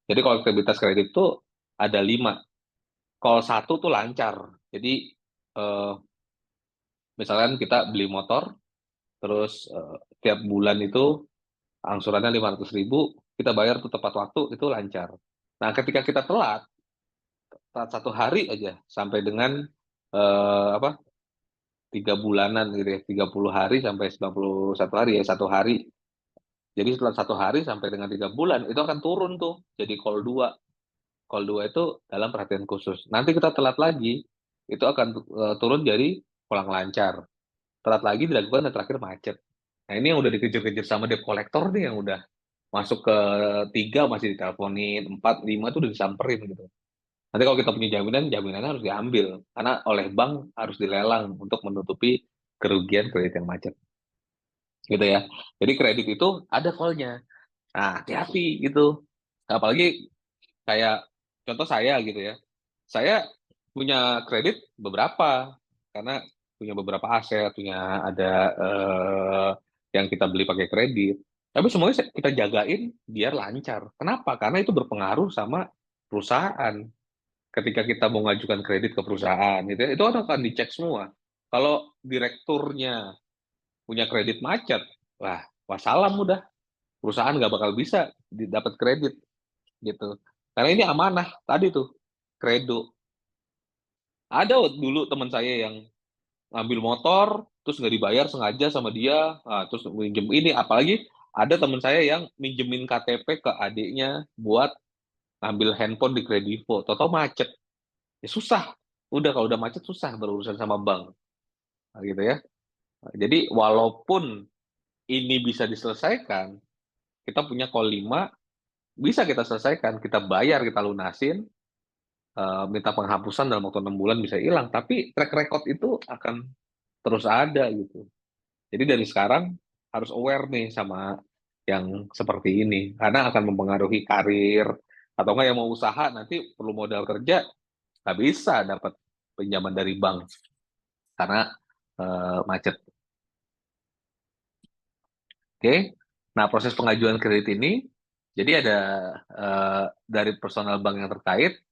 Jadi kalau kredibilitas kredit itu ada 5. Kalau satu tuh lancar. Jadi eh, misalkan kita beli motor, terus tiap bulan itu angsurannya 500.000, kita bayar tuh tepat waktu, itu lancar. Nah, ketika kita telat 1 hari aja sampai dengan apa 3 bulanan gitu ya, 30 hari sampai 91 hari ya, 1 hari. Jadi setelah 1 hari sampai dengan 3 bulan itu akan turun tuh jadi call 2. Call 2 itu dalam perhatian khusus. Nanti kita telat lagi, itu akan turun jadi pulang lancar. Telat lagi dilakukan dan terakhir macet. Nah, ini yang udah dikejar-kejar sama debt collector nih, yang udah masuk ke 3 masih diteleponin, 4, 5 tuh udah disamperin gitu. Nanti kalau kita punya jaminan, jaminannya harus diambil karena oleh bank harus dilelang untuk menutupi kerugian kredit yang macet. gitu ya. Jadi kredit itu ada call-nya. Nah, hati-hati gitu. Apalagi kayak contoh saya gitu ya. Saya punya kredit beberapa karena punya beberapa aset, punya ada yang kita beli pakai kredit. Tapi semuanya kita jagain biar lancar. Kenapa? Karena itu berpengaruh sama perusahaan. Ketika kita mau ngajukan kredit ke perusahaan, gitu ya, itu akan dicek semua. Kalau direkturnya punya kredit macet, wah, wassalam udah. Perusahaan nggak bakal bisa dapat kredit gitu. Karena ini amanah tadi tuh, kredo. Ada dulu teman saya yang ngambil motor, terus nggak dibayar sengaja sama dia, terus minjem ini, apalagi ada teman saya yang minjemin KTP ke adiknya buat ngambil handphone di Kredivo, toto macet, ya susah. Udah kalau udah macet susah berurusan sama bank, gitu ya. Jadi walaupun ini bisa diselesaikan, kita punya call 5, bisa kita selesaikan, kita bayar, kita lunasin, minta penghapusan dalam waktu 6 bulan bisa hilang, tapi track record itu akan terus ada gitu. Jadi dari sekarang harus aware nih sama yang seperti ini, karena akan mempengaruhi karir, atau enggak yang mau usaha nanti perlu modal kerja, nggak bisa dapat pinjaman dari bank karena macet. Oke, nah proses pengajuan kredit ini, jadi ada dari personal bank yang terkait,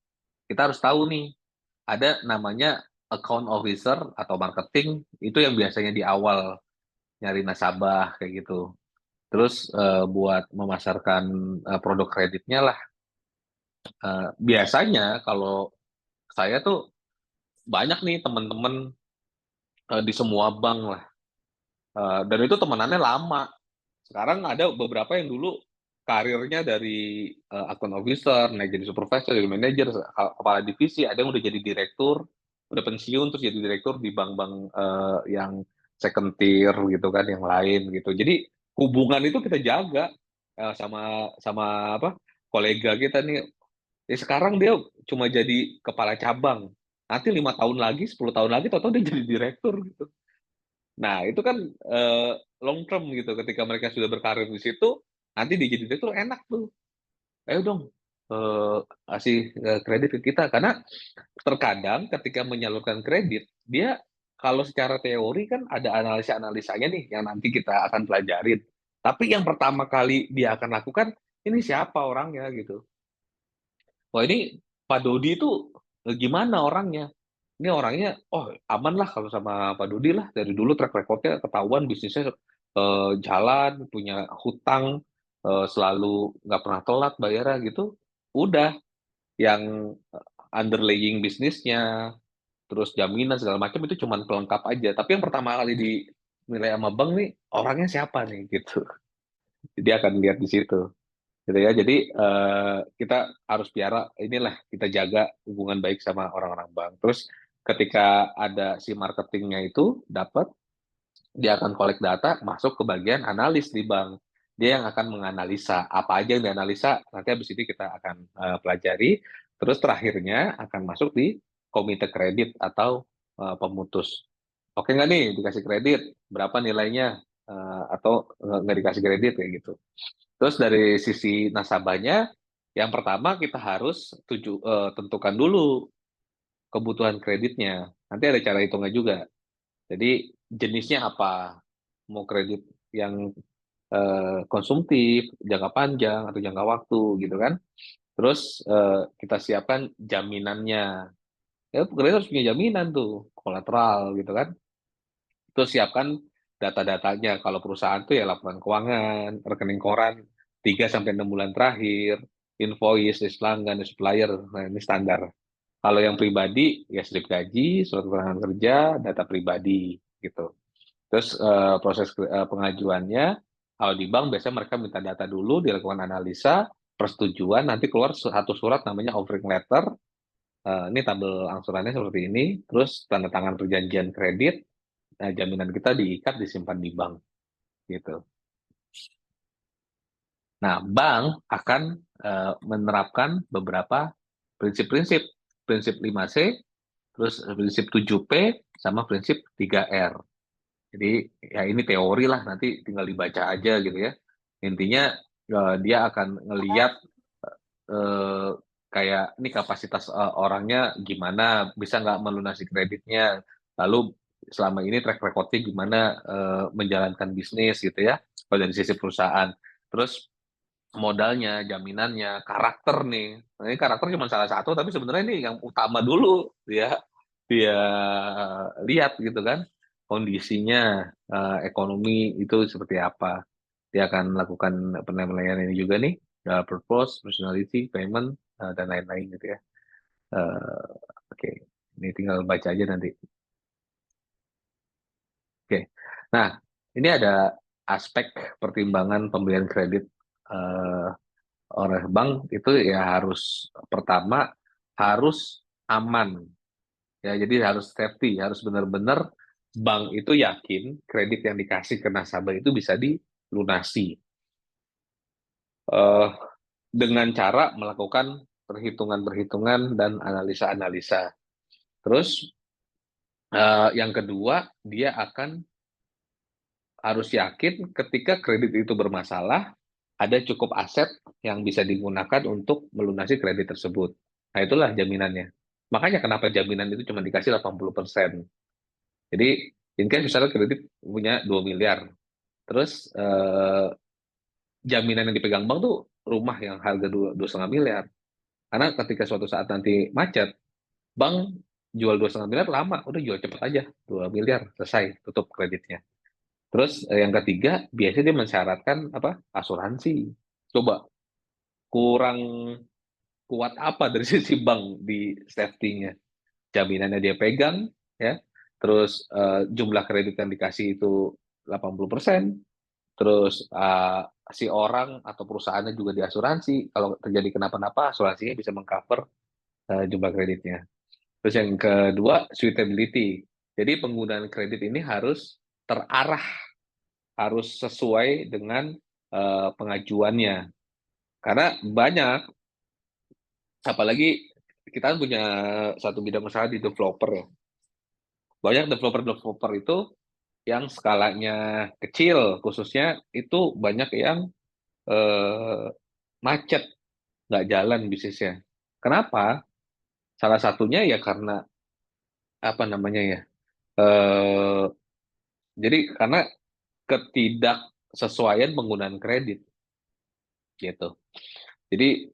kita harus tahu nih, ada namanya account officer atau marketing, itu yang biasanya di awal nyari nasabah kayak gitu. Terus buat memasarkan produk kreditnya lah. Biasanya kalau saya tuh banyak nih teman-teman di semua bank lah. Dan itu temenannya lama. Sekarang ada beberapa yang dulu karirnya dari account officer, naik jadi supervisor, jadi manajer, kepala divisi, ada yang udah jadi direktur, udah pensiun terus jadi direktur di bank-bank yang second tier gitu kan, yang lain gitu. Jadi hubungan itu kita jaga sama sama apa kolega kita nih. Ya sekarang dia cuma jadi kepala cabang. Nanti 5 tahun lagi, 10 tahun lagi, tahu dia jadi direktur gitu. Nah, itu kan long term gitu. Ketika mereka sudah berkarir di situ, nanti dia jadi direktur enak tuh. Ayo dong, kasih kredit ke kita. Karena terkadang ketika menyalurkan kredit, dia kalau secara teori kan ada analisa-analisanya nih yang nanti kita akan pelajarin. Tapi yang pertama kali dia akan lakukan, ini siapa orangnya gitu. Wah ini Pak Dodi itu gimana orangnya? Ini orangnya, oh aman lah kalau sama Pak Dodi lah. Dari dulu track recordnya ketahuan bisnisnya jalan, punya hutang, selalu nggak pernah telat bayarnya gitu. Udah, yang underlying bisnisnya, terus jaminan segala macam itu cuma pelengkap aja. Tapi yang pertama kali dinilai sama bank nih, orangnya siapa nih gitu. Jadi akan lihat di situ gitu ya. Jadi kita harus piara inilah, kita jaga hubungan baik sama orang-orang bank. Terus ketika ada si marketingnya itu dapat, dia akan collect data masuk ke bagian analis di bank. Dia yang akan menganalisa apa aja yang dianalisa, nanti habis ini kita akan pelajari. Terus terakhirnya akan masuk di komite kredit atau pemutus. Oke nggak nih dikasih kredit, berapa nilainya, atau nggak dikasih kredit kayak gitu. Terus dari sisi nasabahnya, yang pertama kita harus tentukan dulu kebutuhan kreditnya. Nanti ada cara hitungnya juga. Jadi jenisnya apa? Mau kredit yang konsumtif, jangka panjang atau jangka waktu gitu kan? Terus kita siapkan jaminannya. Ya, kredit harus punya jaminan tuh, kolateral gitu kan? Terus siapkan data-datanya. Kalau perusahaan tuh ya laporan keuangan, rekening koran 3 sampai 6 bulan terakhir, invoice, list pelanggan, list supplier. Nah, ini standar. Kalau yang pribadi ya slip gaji, surat keterangan kerja, data pribadi gitu. Terus proses pengajuannya, kalau di bank biasanya mereka minta data dulu, dilakukan analisa, persetujuan, nanti keluar satu surat namanya offering letter. Ini tabel angsurannya seperti ini, terus tanda tangan perjanjian kredit, jaminan kita diikat disimpan di bank gitu. Nah, bank akan menerapkan beberapa prinsip-prinsip, prinsip 5C, terus prinsip 7P, sama prinsip 3R. Jadi ya ini teori lah, nanti tinggal dibaca aja gitu ya. Intinya dia akan ngeliat eh, kayak ini kapasitas orangnya gimana, bisa nggak melunasi kreditnya, lalu selama ini track recordnya gimana menjalankan bisnis gitu ya, kalau dari sisi perusahaan. Terus modalnya, jaminannya, karakter nih. Nah, ini karakter cuma salah satu, tapi sebenarnya ini yang utama dulu dia dia lihat gitu kan, kondisinya ekonomi itu seperti apa. Dia akan melakukan penilaian ini juga nih, purpose, personality, payment, dan lain-lain gitu ya. Eh, Oke, ini tinggal baca aja nanti. Oke, nah ini ada aspek pertimbangan pemberian kredit eh, oleh bank itu ya, harus pertama harus aman ya, jadi harus safety, harus benar-benar bank itu yakin kredit yang dikasih ke nasabah itu bisa dilunasi eh, dengan cara melakukan perhitungan-perhitungan dan analisa-analisa. Terus yang kedua, dia akan harus yakin ketika kredit itu bermasalah, ada cukup aset yang bisa digunakan untuk melunasi kredit tersebut. Nah, itulah jaminannya. Makanya kenapa jaminan itu cuma dikasih 80%. Jadi, in case misalnya kredit punya 2 miliar, terus jaminan yang dipegang bank tuh rumah yang harga 2,5 miliar. Karena ketika suatu saat nanti macet, bank jual 2,5 miliar lama, udah jual cepat aja, 2 miliar, selesai, tutup kreditnya. Terus yang ketiga, biasanya dia mensyaratkan apa? Asuransi. Coba kurang kuat apa dari sisi bank di safety-nya? Jaminannya dia pegang, ya. Terus jumlah kredit yang dikasih itu 80%. Terus si orang atau perusahaannya juga diasuransi. Kalau terjadi kenapa-napa, asuransinya bisa mengcover jumlah kreditnya. Terus yang kedua, suitability. Jadi penggunaan kredit ini harus terarah, harus sesuai dengan pengajuannya. Karena banyak, apalagi kita kan punya satu bidang usaha di developer ya. Banyak developer-developer itu yang skalanya kecil, khususnya itu banyak yang eh, macet, nggak jalan bisnisnya. Kenapa? Salah satunya ya karena apa namanya ya? Eh, jadi karena ketidaksesuaian penggunaan kredit gitu. Jadi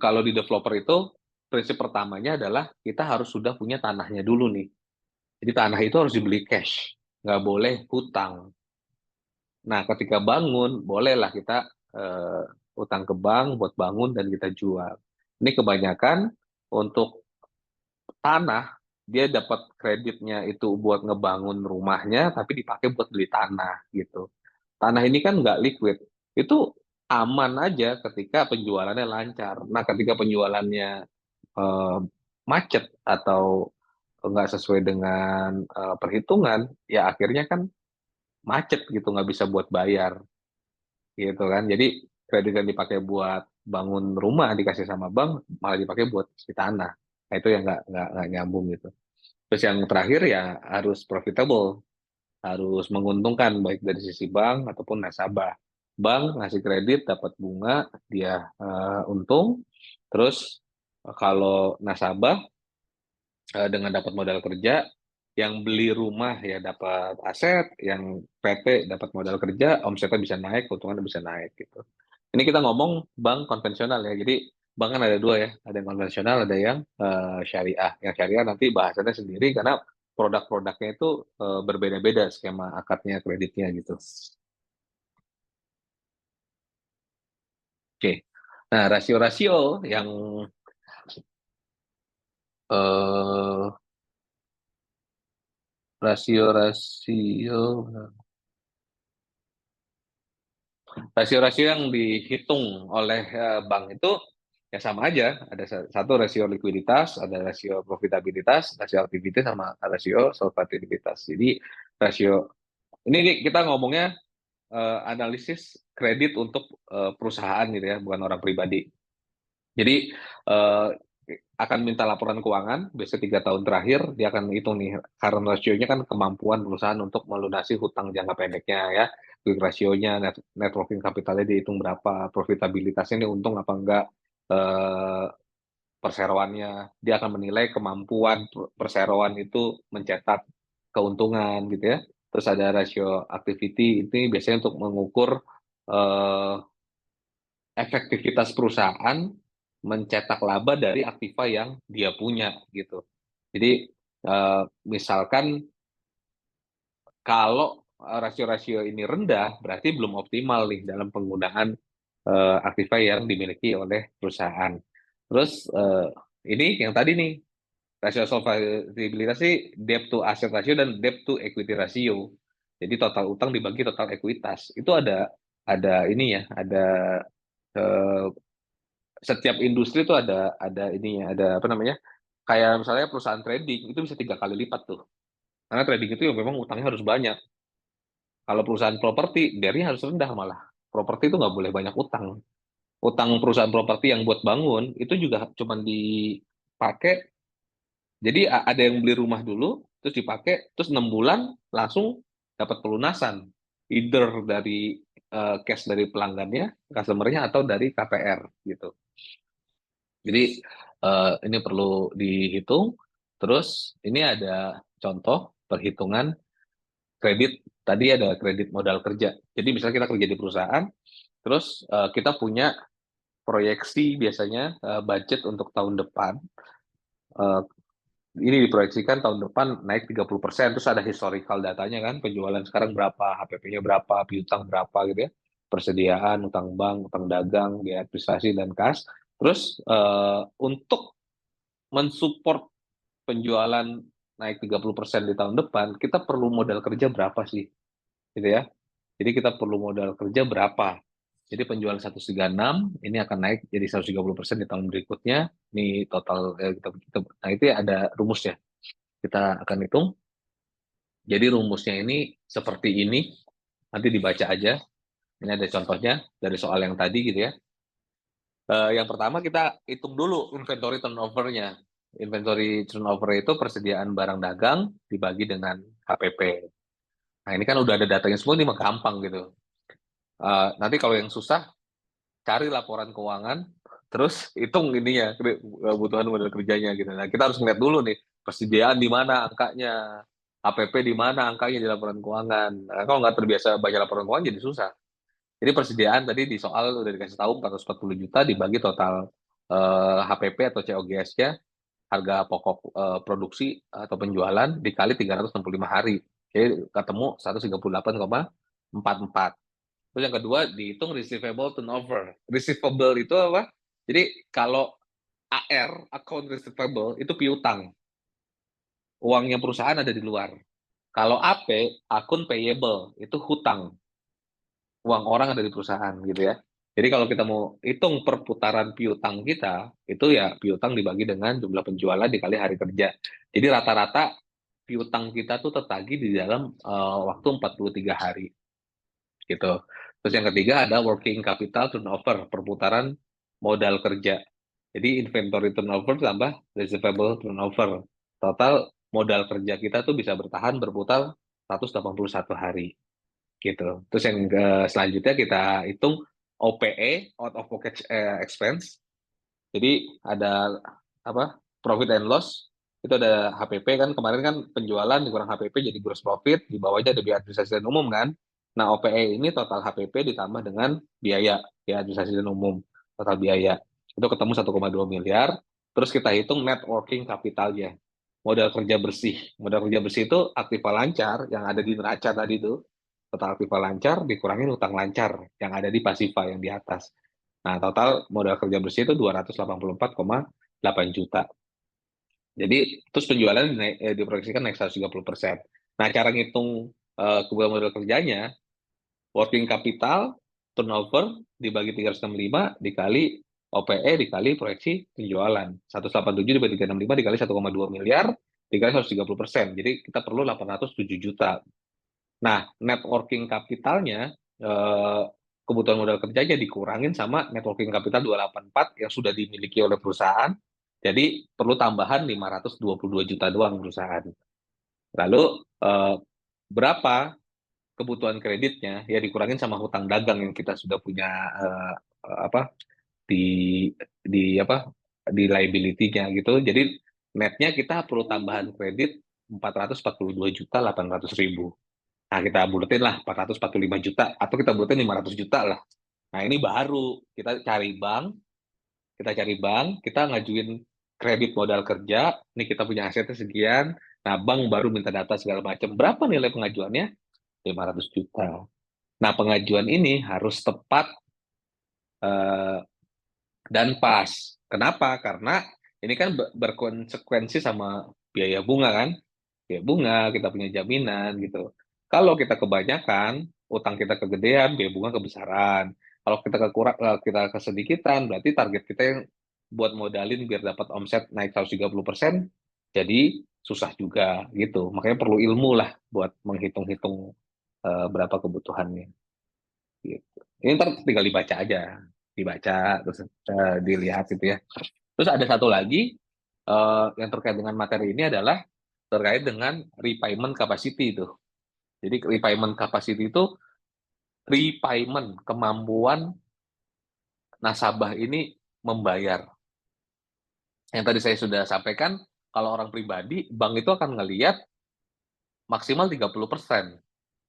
kalau di developer itu prinsip pertamanya adalah kita harus sudah punya tanahnya dulu nih. Jadi tanah itu harus dibeli cash, nggak boleh hutang. Nah, ketika bangun, bolehlah kita eh, utang ke bank buat bangun dan kita jual. Ini kebanyakan untuk tanah, dia dapat kreditnya itu buat ngebangun rumahnya, tapi dipakai buat beli tanah gitu. Tanah ini kan nggak liquid, itu aman aja ketika penjualannya lancar. Nah, ketika penjualannya eh, macet atau nggak sesuai dengan perhitungan, ya akhirnya kan macet gitu, nggak bisa buat bayar gitu kan. Jadi kredit yang dipakai buat bangun rumah dikasih sama bank malah dipakai buat beli tanah. Nah, itu yang nggak nyambung gitu. Terus yang terakhir ya harus profitable, harus menguntungkan baik dari sisi bank ataupun nasabah. Bank ngasih kredit dapat bunga, dia untung. Terus kalau nasabah dengan dapat modal kerja, yang beli rumah ya dapat aset, yang PT dapat modal kerja, omsetnya bisa naik, keuntungannya bisa naik gitu. Ini kita ngomong bank konvensional ya. Jadi bank kan ada dua ya, ada yang konvensional, ada yang syariah. Yang syariah nanti bahasannya sendiri karena produk-produknya itu berbeda-beda skema akadnya, kreditnya gitu. Oke. Nah, rasio-rasio yang eh, rasio-rasio rasio-rasio yang dihitung oleh bank itu ya sama aja. Ada satu rasio likuiditas, ada rasio profitabilitas, rasio aktivitas, sama rasio solvabilitas. Jadi rasio ini kita ngomongnya analisis kredit untuk perusahaan gitu ya, bukan orang pribadi. Jadi eh, akan minta laporan keuangan, biasanya 3 tahun terakhir, dia akan hitung nih, current ratio-nya kan kemampuan perusahaan untuk melunasi hutang jangka pendeknya ya, quick ratio-nya, net working capital-nya dihitung berapa, profitabilitasnya ini untung apa enggak, eh, perseroannya, dia akan menilai kemampuan perseroan itu mencetak keuntungan gitu ya. Terus ada rasio activity, ini biasanya untuk mengukur eh, efektivitas perusahaan mencetak laba dari aktiva yang dia punya gitu. Jadi misalkan kalau rasio-rasio ini rendah, berarti belum optimal nih dalam penggunaan aktiva yang dimiliki oleh perusahaan. Terus ini yang tadi nih, rasio solvabilitas sih debt to asset ratio dan debt to equity ratio. Jadi total utang dibagi total ekuitas. Itu ada ini ya, ada eh, setiap industri itu ada ini ya, ada apa namanya? Kayak misalnya perusahaan trading itu bisa 3 kali lipat tuh. Karena trading itu ya memang utangnya harus banyak. Kalau perusahaan properti, dari harus rendah malah. Properti itu nggak boleh banyak utang. Utang perusahaan properti yang buat bangun itu juga cuma dipakai. Jadi ada yang beli rumah dulu, terus dipakai, terus 6 bulan langsung dapat pelunasan, either dari cash dari pelanggannya, customernya, atau dari KPR gitu. Jadi ini perlu dihitung. Terus ini ada contoh perhitungan kredit. Tadi ada kredit modal kerja. Jadi misalnya kita kerja di perusahaan, terus kita punya proyeksi biasanya budget untuk tahun depan. Eh, ini diproyeksikan tahun depan naik 30%, terus ada historical datanya kan, penjualan sekarang berapa, HPP-nya berapa, piutang berapa gitu ya, persediaan, utang bank, utang dagang, biaya administrasi, dan kas. Terus untuk mensupport penjualan naik 30% di tahun depan, kita perlu modal kerja berapa sih? Gitu ya. Jadi kita perlu modal kerja berapa? Jadi penjualan 136 ini akan naik jadi 130% di tahun berikutnya. Ini total nah itu ya ada rumusnya. Kita akan hitung. Jadi rumusnya ini seperti ini. Nanti dibaca aja. Ini ada contohnya dari soal yang tadi gitu ya. Yang pertama kita hitung dulu inventory turnover-nya. Inventory turnover itu persediaan barang dagang dibagi dengan HPP. Nah ini kan udah ada datanya semua, ini mah gampang gitu. Nanti kalau yang susah, cari laporan keuangan, terus hitung ininya, kebutuhan modal kerjanya gitu. Nah kita harus ngeliat dulu nih, persediaan di mana angkanya, HPP di mana angkanya di laporan keuangan. Nah, kalau nggak terbiasa baca laporan keuangan jadi susah. Jadi persediaan tadi di soal udah dikasih tahu 440 juta dibagi total HPP atau COGS-nya, harga pokok produksi atau penjualan dikali 365 hari. Jadi ketemu 138,44. Terus yang kedua dihitung receivable turnover. Receivable itu apa? Jadi kalau AR, account receivable, itu piutang. Uangnya perusahaan ada di luar. Kalau AP, akun payable, itu hutang. Uang orang ada di perusahaan gitu ya. Jadi kalau kita mau hitung perputaran piutang kita, itu ya piutang dibagi dengan jumlah penjualan dikali hari kerja. Jadi rata-rata piutang kita tuh tertagih di dalam waktu 43 hari gitu. Terus yang ketiga ada working capital turnover, perputaran modal kerja. Jadi inventory turnover tambah receivable turnover. Total modal kerja kita tuh bisa bertahan berputar 181 hari gitu. Terus yang selanjutnya kita hitung OPE, out of pocket expense. Jadi ada apa? Profit and loss. Itu ada HPP kan, kemarin kan penjualan dikurang HPP jadi gross profit, di bawahnya ada biaya administrasi dan umum kan. Nah, OPE ini total HPP ditambah dengan biaya administrasi dan umum, total biaya. Itu ketemu 1,2 miliar. Terus kita hitung net working capitalnya. Modal kerja bersih. Modal kerja bersih itu aktiva lancar yang ada di neraca tadi itu. Total aktiva lancar dikurangin utang lancar yang ada di pasifa yang di atas. Nah, total modal kerja bersih itu 284,8 juta. Jadi, terus penjualan diproyeksikan naik 130%. Nah, cara ngitung kebutuhan modal kerjanya, working capital, turnover, dibagi 365, dikali OPE, dikali proyeksi penjualan. 187 dibagi 365, dikali 1,2 miliar, dikali 130%. Jadi, kita perlu 807 juta. Nah, net working capitalnya, kebutuhan modal kerjanya dikurangin sama net working capital 284 yang sudah dimiliki oleh perusahaan, Jadi perlu tambahan 522 juta doang perusahaan. Lalu berapa kebutuhan kreditnya ya dikurangin sama hutang dagang yang kita sudah punya apa di apa di liability-nya gitu. Jadi netnya kita perlu tambahan kredit 442.800.000. Nah, kita buletin lah 445 juta atau kita buletin 500 juta lah. Nah, ini baru kita ngajuin kredit modal kerja, ini kita punya asetnya sekian. Nah, bank baru minta data segala macam. Berapa nilai pengajuannya? 500 juta. Nah, pengajuan ini harus tepat eh, dan pas. Kenapa? Karena ini kan berkonsekuensi sama biaya bunga kan? Biaya bunga, kita punya jaminan gitu. Kalau kita kebanyakan, utang kita kegedean, biaya bunga kebesaran. Kalau kita kesedikitan, berarti target kita yang buat modalin biar dapat omset naik 130%, jadi susah juga gitu. Makanya perlu ilmu lah buat menghitung-hitung berapa kebutuhannya. Gitu. Ini ntar tinggal dibaca terus dilihat gitu ya. Terus ada satu lagi yang terkait dengan materi ini adalah terkait dengan repayment capacity itu. Jadi repayment capacity itu repayment kemampuan nasabah ini membayar. Yang tadi saya sudah sampaikan, kalau orang pribadi, bank itu akan ngelihat maksimal 30%.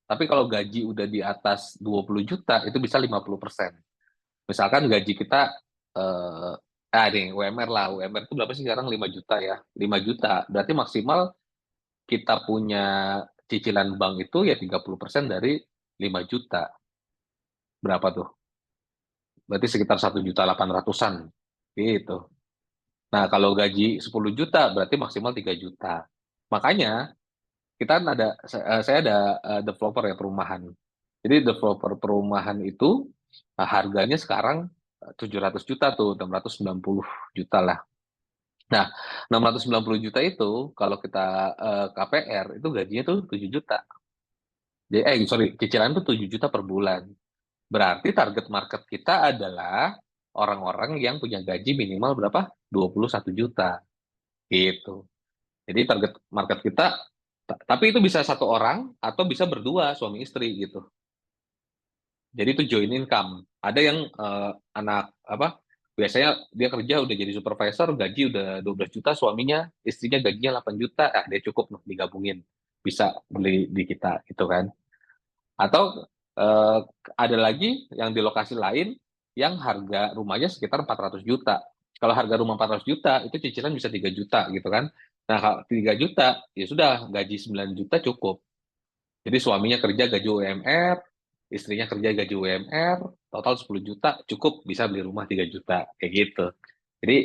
Tapi kalau gaji udah di atas 20 juta, itu bisa 50%. Misalkan gaji kita nih UMR lah, UMR itu berapa sih sekarang? 5 juta ya. 5 juta. Berarti maksimal kita punya cicilan bank itu ya 30% dari 5 juta. Berapa tuh? Berarti sekitar 1.800.000-an gitu. Nah, kalau gaji 10 juta berarti maksimal 3 juta. Makanya kita kan saya ada developer ya perumahan. Jadi developer perumahan itu harganya sekarang 700 juta tuh, 690 juta lah. Nah, 690 juta itu kalau kita KPR itu gajinya tuh 7 juta. Jadi, sorry, cicilan tuh 7 juta per bulan. Berarti target market kita adalah orang-orang yang punya gaji minimal berapa? 21 juta. Gitu. Jadi target market kita, tapi itu bisa satu orang atau bisa berdua suami istri gitu. Jadi itu joint income. Ada yang anak apa? Biasanya dia kerja udah jadi supervisor, gaji udah 12 juta, suaminya, istrinya gajinya 8 juta, dia cukup nih digabungin. Bisa beli di kita gitu kan. Atau eh, ada lagi yang di lokasi lain yang harga rumahnya sekitar 400 juta. Kalau harga rumah 400 juta, itu cicilan bisa 3 juta gitu kan. Nah, kalau 3 juta, ya sudah gaji 9 juta cukup. Jadi suaminya kerja gaji UMR, istrinya kerja gaji UMR, total 10 juta cukup bisa beli rumah 3 juta. Kayak gitu. Jadi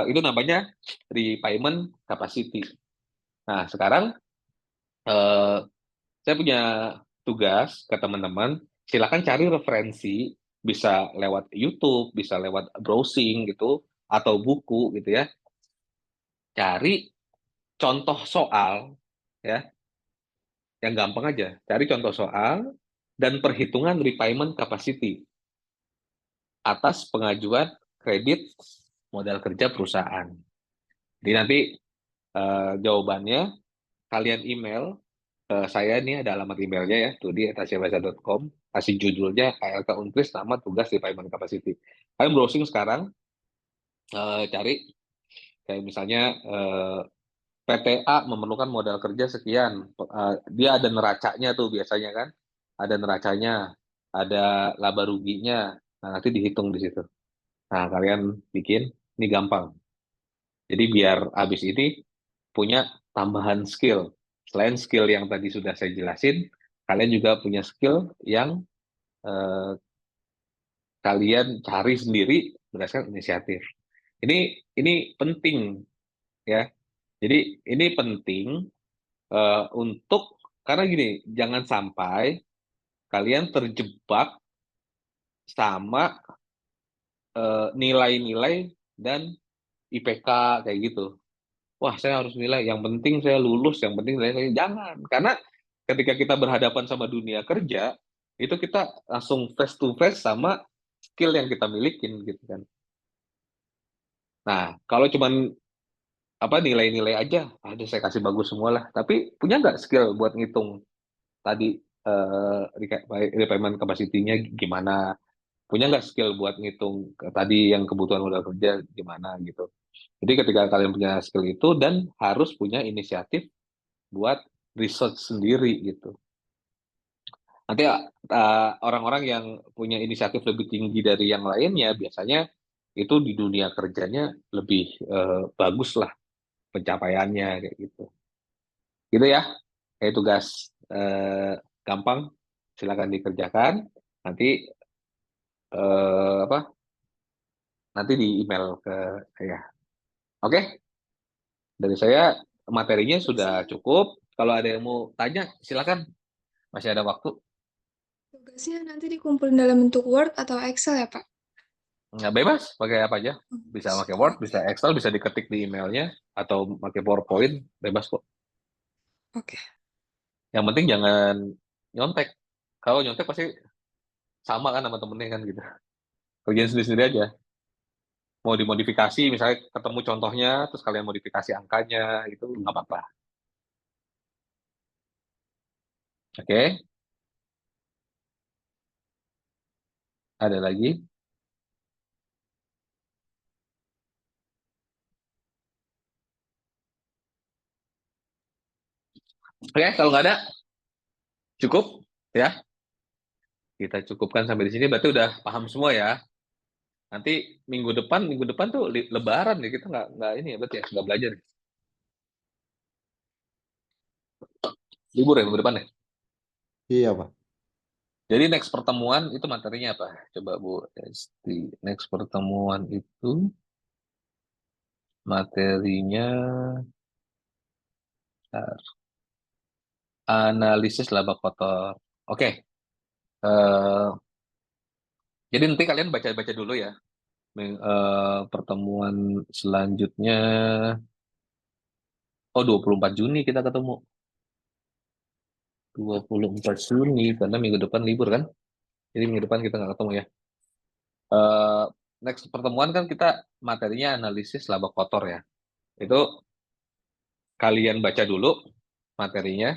itu namanya repayment capacity. Nah, sekarang eh, saya punya tugas ke teman-teman, silakan cari referensi, bisa lewat YouTube, bisa lewat browsing gitu, atau buku gitu ya. Cari contoh soal, ya, yang gampang aja. Cari contoh soal dan perhitungan repayment capacity atas pengajuan kredit modal kerja perusahaan. Jadi nanti jawabannya kalian email saya, ini ada alamat emailnya ya, tuh di @asiabaza.com, kasih judulnya KLK Unkris, nama tugas di payment capacity. Kalian browsing sekarang, cari kayak misalnya PTA memerlukan modal kerja sekian, dia ada neracanya tuh biasanya kan, ada neracanya, ada laba ruginya, nah nanti dihitung di situ. Nah kalian bikin, ini gampang. Jadi biar habis ini punya tambahan skill. Selain skill yang tadi sudah saya jelasin, kalian juga punya skill yang eh, kalian cari sendiri berdasarkan inisiatif. Ini penting ya. Jadi ini penting untuk karena gini, jangan sampai kalian terjebak sama nilai-nilai dan IPK kayak gitu. Wah, saya harus nilai. Yang penting saya lulus, yang penting saya jangan. Karena ketika kita berhadapan sama dunia kerja, itu kita langsung face to face sama skill yang kita milikin gitu kan. Nah, kalau cuman apa nilai-nilai aja, ada saya kasih bagus semua lah. Tapi punya nggak skill buat ngitung tadi repayment capacity-nya gimana? Punya nggak skill buat ngitung tadi yang kebutuhan modal kerja gimana gitu. Jadi ketika kalian punya skill itu dan harus punya inisiatif buat research sendiri gitu. Nanti orang-orang yang punya inisiatif lebih tinggi dari yang lainnya biasanya itu di dunia kerjanya lebih bagus lah pencapaiannya kayak gitu. Gitu ya, kayak tugas gampang, silakan dikerjakan. Nanti apa? Nanti di email ke saya. Oke, dari saya materinya sudah cukup. Kalau ada yang mau tanya, silakan. Masih ada waktu. Tugasnya nanti dikumpulin dalam bentuk Word atau Excel ya, Pak? Nggak bebas, pakai apa aja. Bisa pakai Word, bisa Oke. Excel, bisa diketik di emailnya, atau pakai PowerPoint, bebas kok. Oke. Yang penting jangan nyontek. Kalau nyontek pasti sama kan sama temennya kan gitu. Kerjain sendiri-sendiri aja. Mau dimodifikasi, misalnya ketemu contohnya, terus kalian modifikasi angkanya, itu nggak apa-apa. Oke, ada lagi? Oke, kalau nggak ada, cukup ya. Kita cukupkan sampai di sini, berarti udah paham semua ya. Nanti minggu depan tuh Lebaran nih, kita nggak ini ya, berarti ya, nggak belajar. Libur ya minggu depan ya. Iya, Pak. Jadi next pertemuan itu materinya apa? Coba Bu Esti. Next pertemuan itu materinya analisis laba kotor. Oke. eh, jadi nanti kalian baca-baca dulu ya. Pertemuan selanjutnya, oh 24 Juni kita ketemu. 24 Juni, karena minggu depan libur kan. Jadi minggu depan kita nggak ketemu ya. Eh, Next pertemuan kan kita materinya analisis laba kotor ya. Itu kalian baca dulu materinya.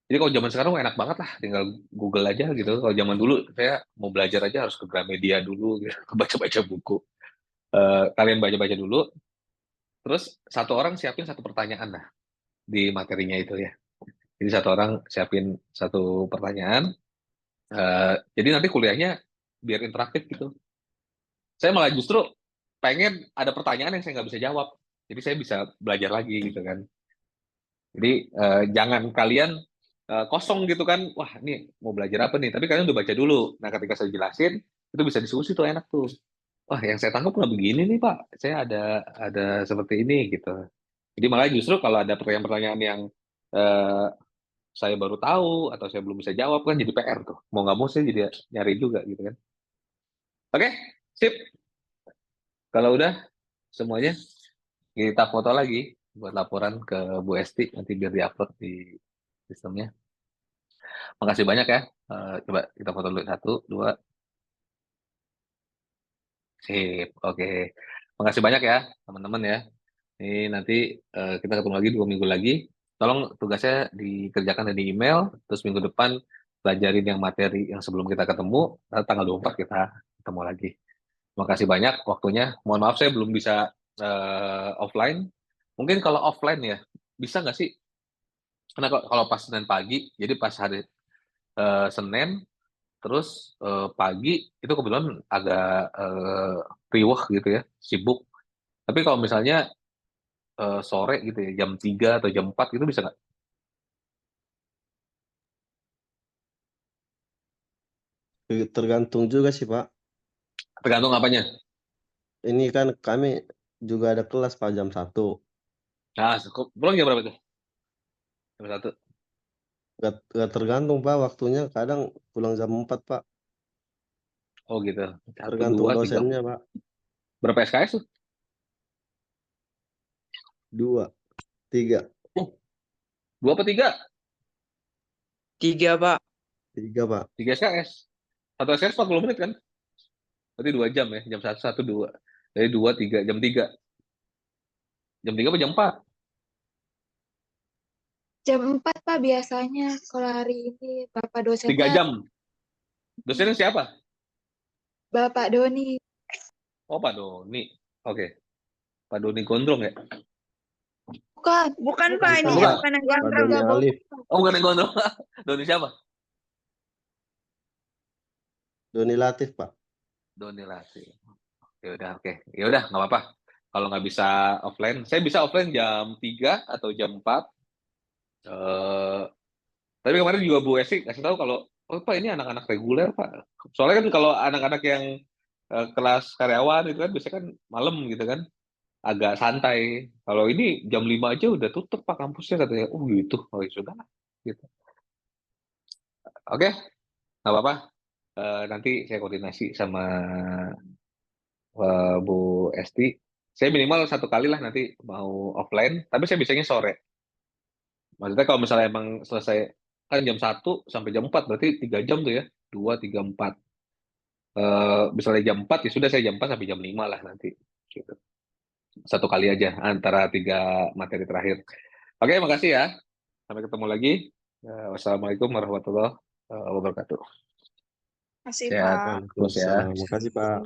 Jadi kalau zaman sekarang enak banget lah, tinggal Google aja gitu. Kalau zaman dulu saya mau belajar aja harus ke Gramedia dulu, gitu. Baca-baca buku. Kalian baca-baca dulu, terus satu orang siapin satu pertanyaan lah di materinya itu ya. Jadi satu orang siapin satu pertanyaan. Jadi nanti kuliahnya biar interaktif gitu. Saya malah justru pengen ada pertanyaan yang saya nggak bisa jawab. Jadi saya bisa belajar lagi gitu kan. Jadi jangan kalian kosong gitu kan. Wah ini mau belajar apa nih? Tapi kalian udah baca dulu. Nah ketika saya jelasin itu bisa diskusi tuh enak tuh. Wah yang saya tangkap nggak begini nih Pak. Saya ada seperti ini gitu. Jadi malah justru kalau ada pertanyaan-pertanyaan yang eh, saya baru tahu atau saya belum bisa jawab kan jadi PR tuh. Mau nggak mau saya jadi nyari juga gitu kan. Oke, sip. Kalau udah semuanya kita foto lagi buat laporan ke Bu Esti nanti biar diupload di sistemnya. Makasih banyak ya. Coba kita foto dulu satu, dua, sip. Oke. Makasih banyak ya teman-teman ya. Ini nanti kita ketemu lagi 2 minggu lagi. Tolong tugasnya dikerjakan di email, terus minggu depan pelajarin yang materi yang sebelum kita ketemu, tanggal 24 kita ketemu lagi. Makasih banyak waktunya. Mohon maaf saya belum bisa offline. Mungkin kalau offline ya, bisa nggak sih? Karena kalau pas Senin pagi, jadi pas hari Senin, terus pagi itu kebetulan agak riweh gitu ya, sibuk. Tapi kalau misalnya sore gitu ya, jam 3 atau jam 4 gitu bisa nggak? Tergantung juga sih, Pak. Tergantung apanya. Ini kan kami juga ada kelas, Pak, jam 1. Nah, pulang jam berapa tuh? Jam 1. Nggak tergantung, Pak, waktunya. Kadang pulang jam 4, Pak. Oh gitu. 1, Tergantung 2, 3. dosennya, Pak. Berapa SKS tuh? 2, 3. Oh, 2 apa 3? 3, Pak. 3, Pak. 3 SKS. Satu SKS 40 menit kan? Berarti 2 jam ya. Jam 1, 1, 2. Jadi 2, 3, jam 3. Jam 3 apa jam 4? Jam 4 Pak biasanya kalau hari ini 3 Bapak dosennya jam. Dosennya siapa? Bapak Doni. Oh, Pak Doni. Oke. Pak Doni Gondrong ya? Bukan Bukan Pak, ini Bukan. bukan yang yang gondrong. tiga Doni Alif. Oh, bukan yang Gondrong. Doni siapa? Doni Latif, Pak. Doni Lati. Ya udah, oke. Ya udah, nggak apa-apa. Kalau nggak bisa offline, saya bisa offline jam 3 atau jam 4. Eh, tapi kemarin juga Bu Esi kasih tahu kalau, oh Pak ini anak-anak reguler Pak. Soalnya kan kalau anak-anak yang kelas karyawan itu kan biasanya kan malam gitu kan, agak santai. Kalau ini jam 5 aja udah tutup Pak kampusnya katanya. Oh gitu, oh ya sudah lah. Gitu. Oke, nggak apa-apa. Nanti saya koordinasi sama Bu Esti. Saya minimal 1 kali lah nanti mau offline, tapi saya bisanya sore. Maksudnya kalau misalnya emang selesai kan jam 1 sampai jam 4 berarti 3 jam tuh ya. 2, 3, 4. Misalnya jam 4 ya sudah saya jam 4 sampai jam 5 lah nanti. Gitu. 1 kali aja antara 3 materi terakhir. Oke, makasih ya. Sampai ketemu lagi. Wassalamualaikum warahmatullahi wabarakatuh. Masih Sehat Pak. terus ya. Waalaikumsalam. Makasih, Pak.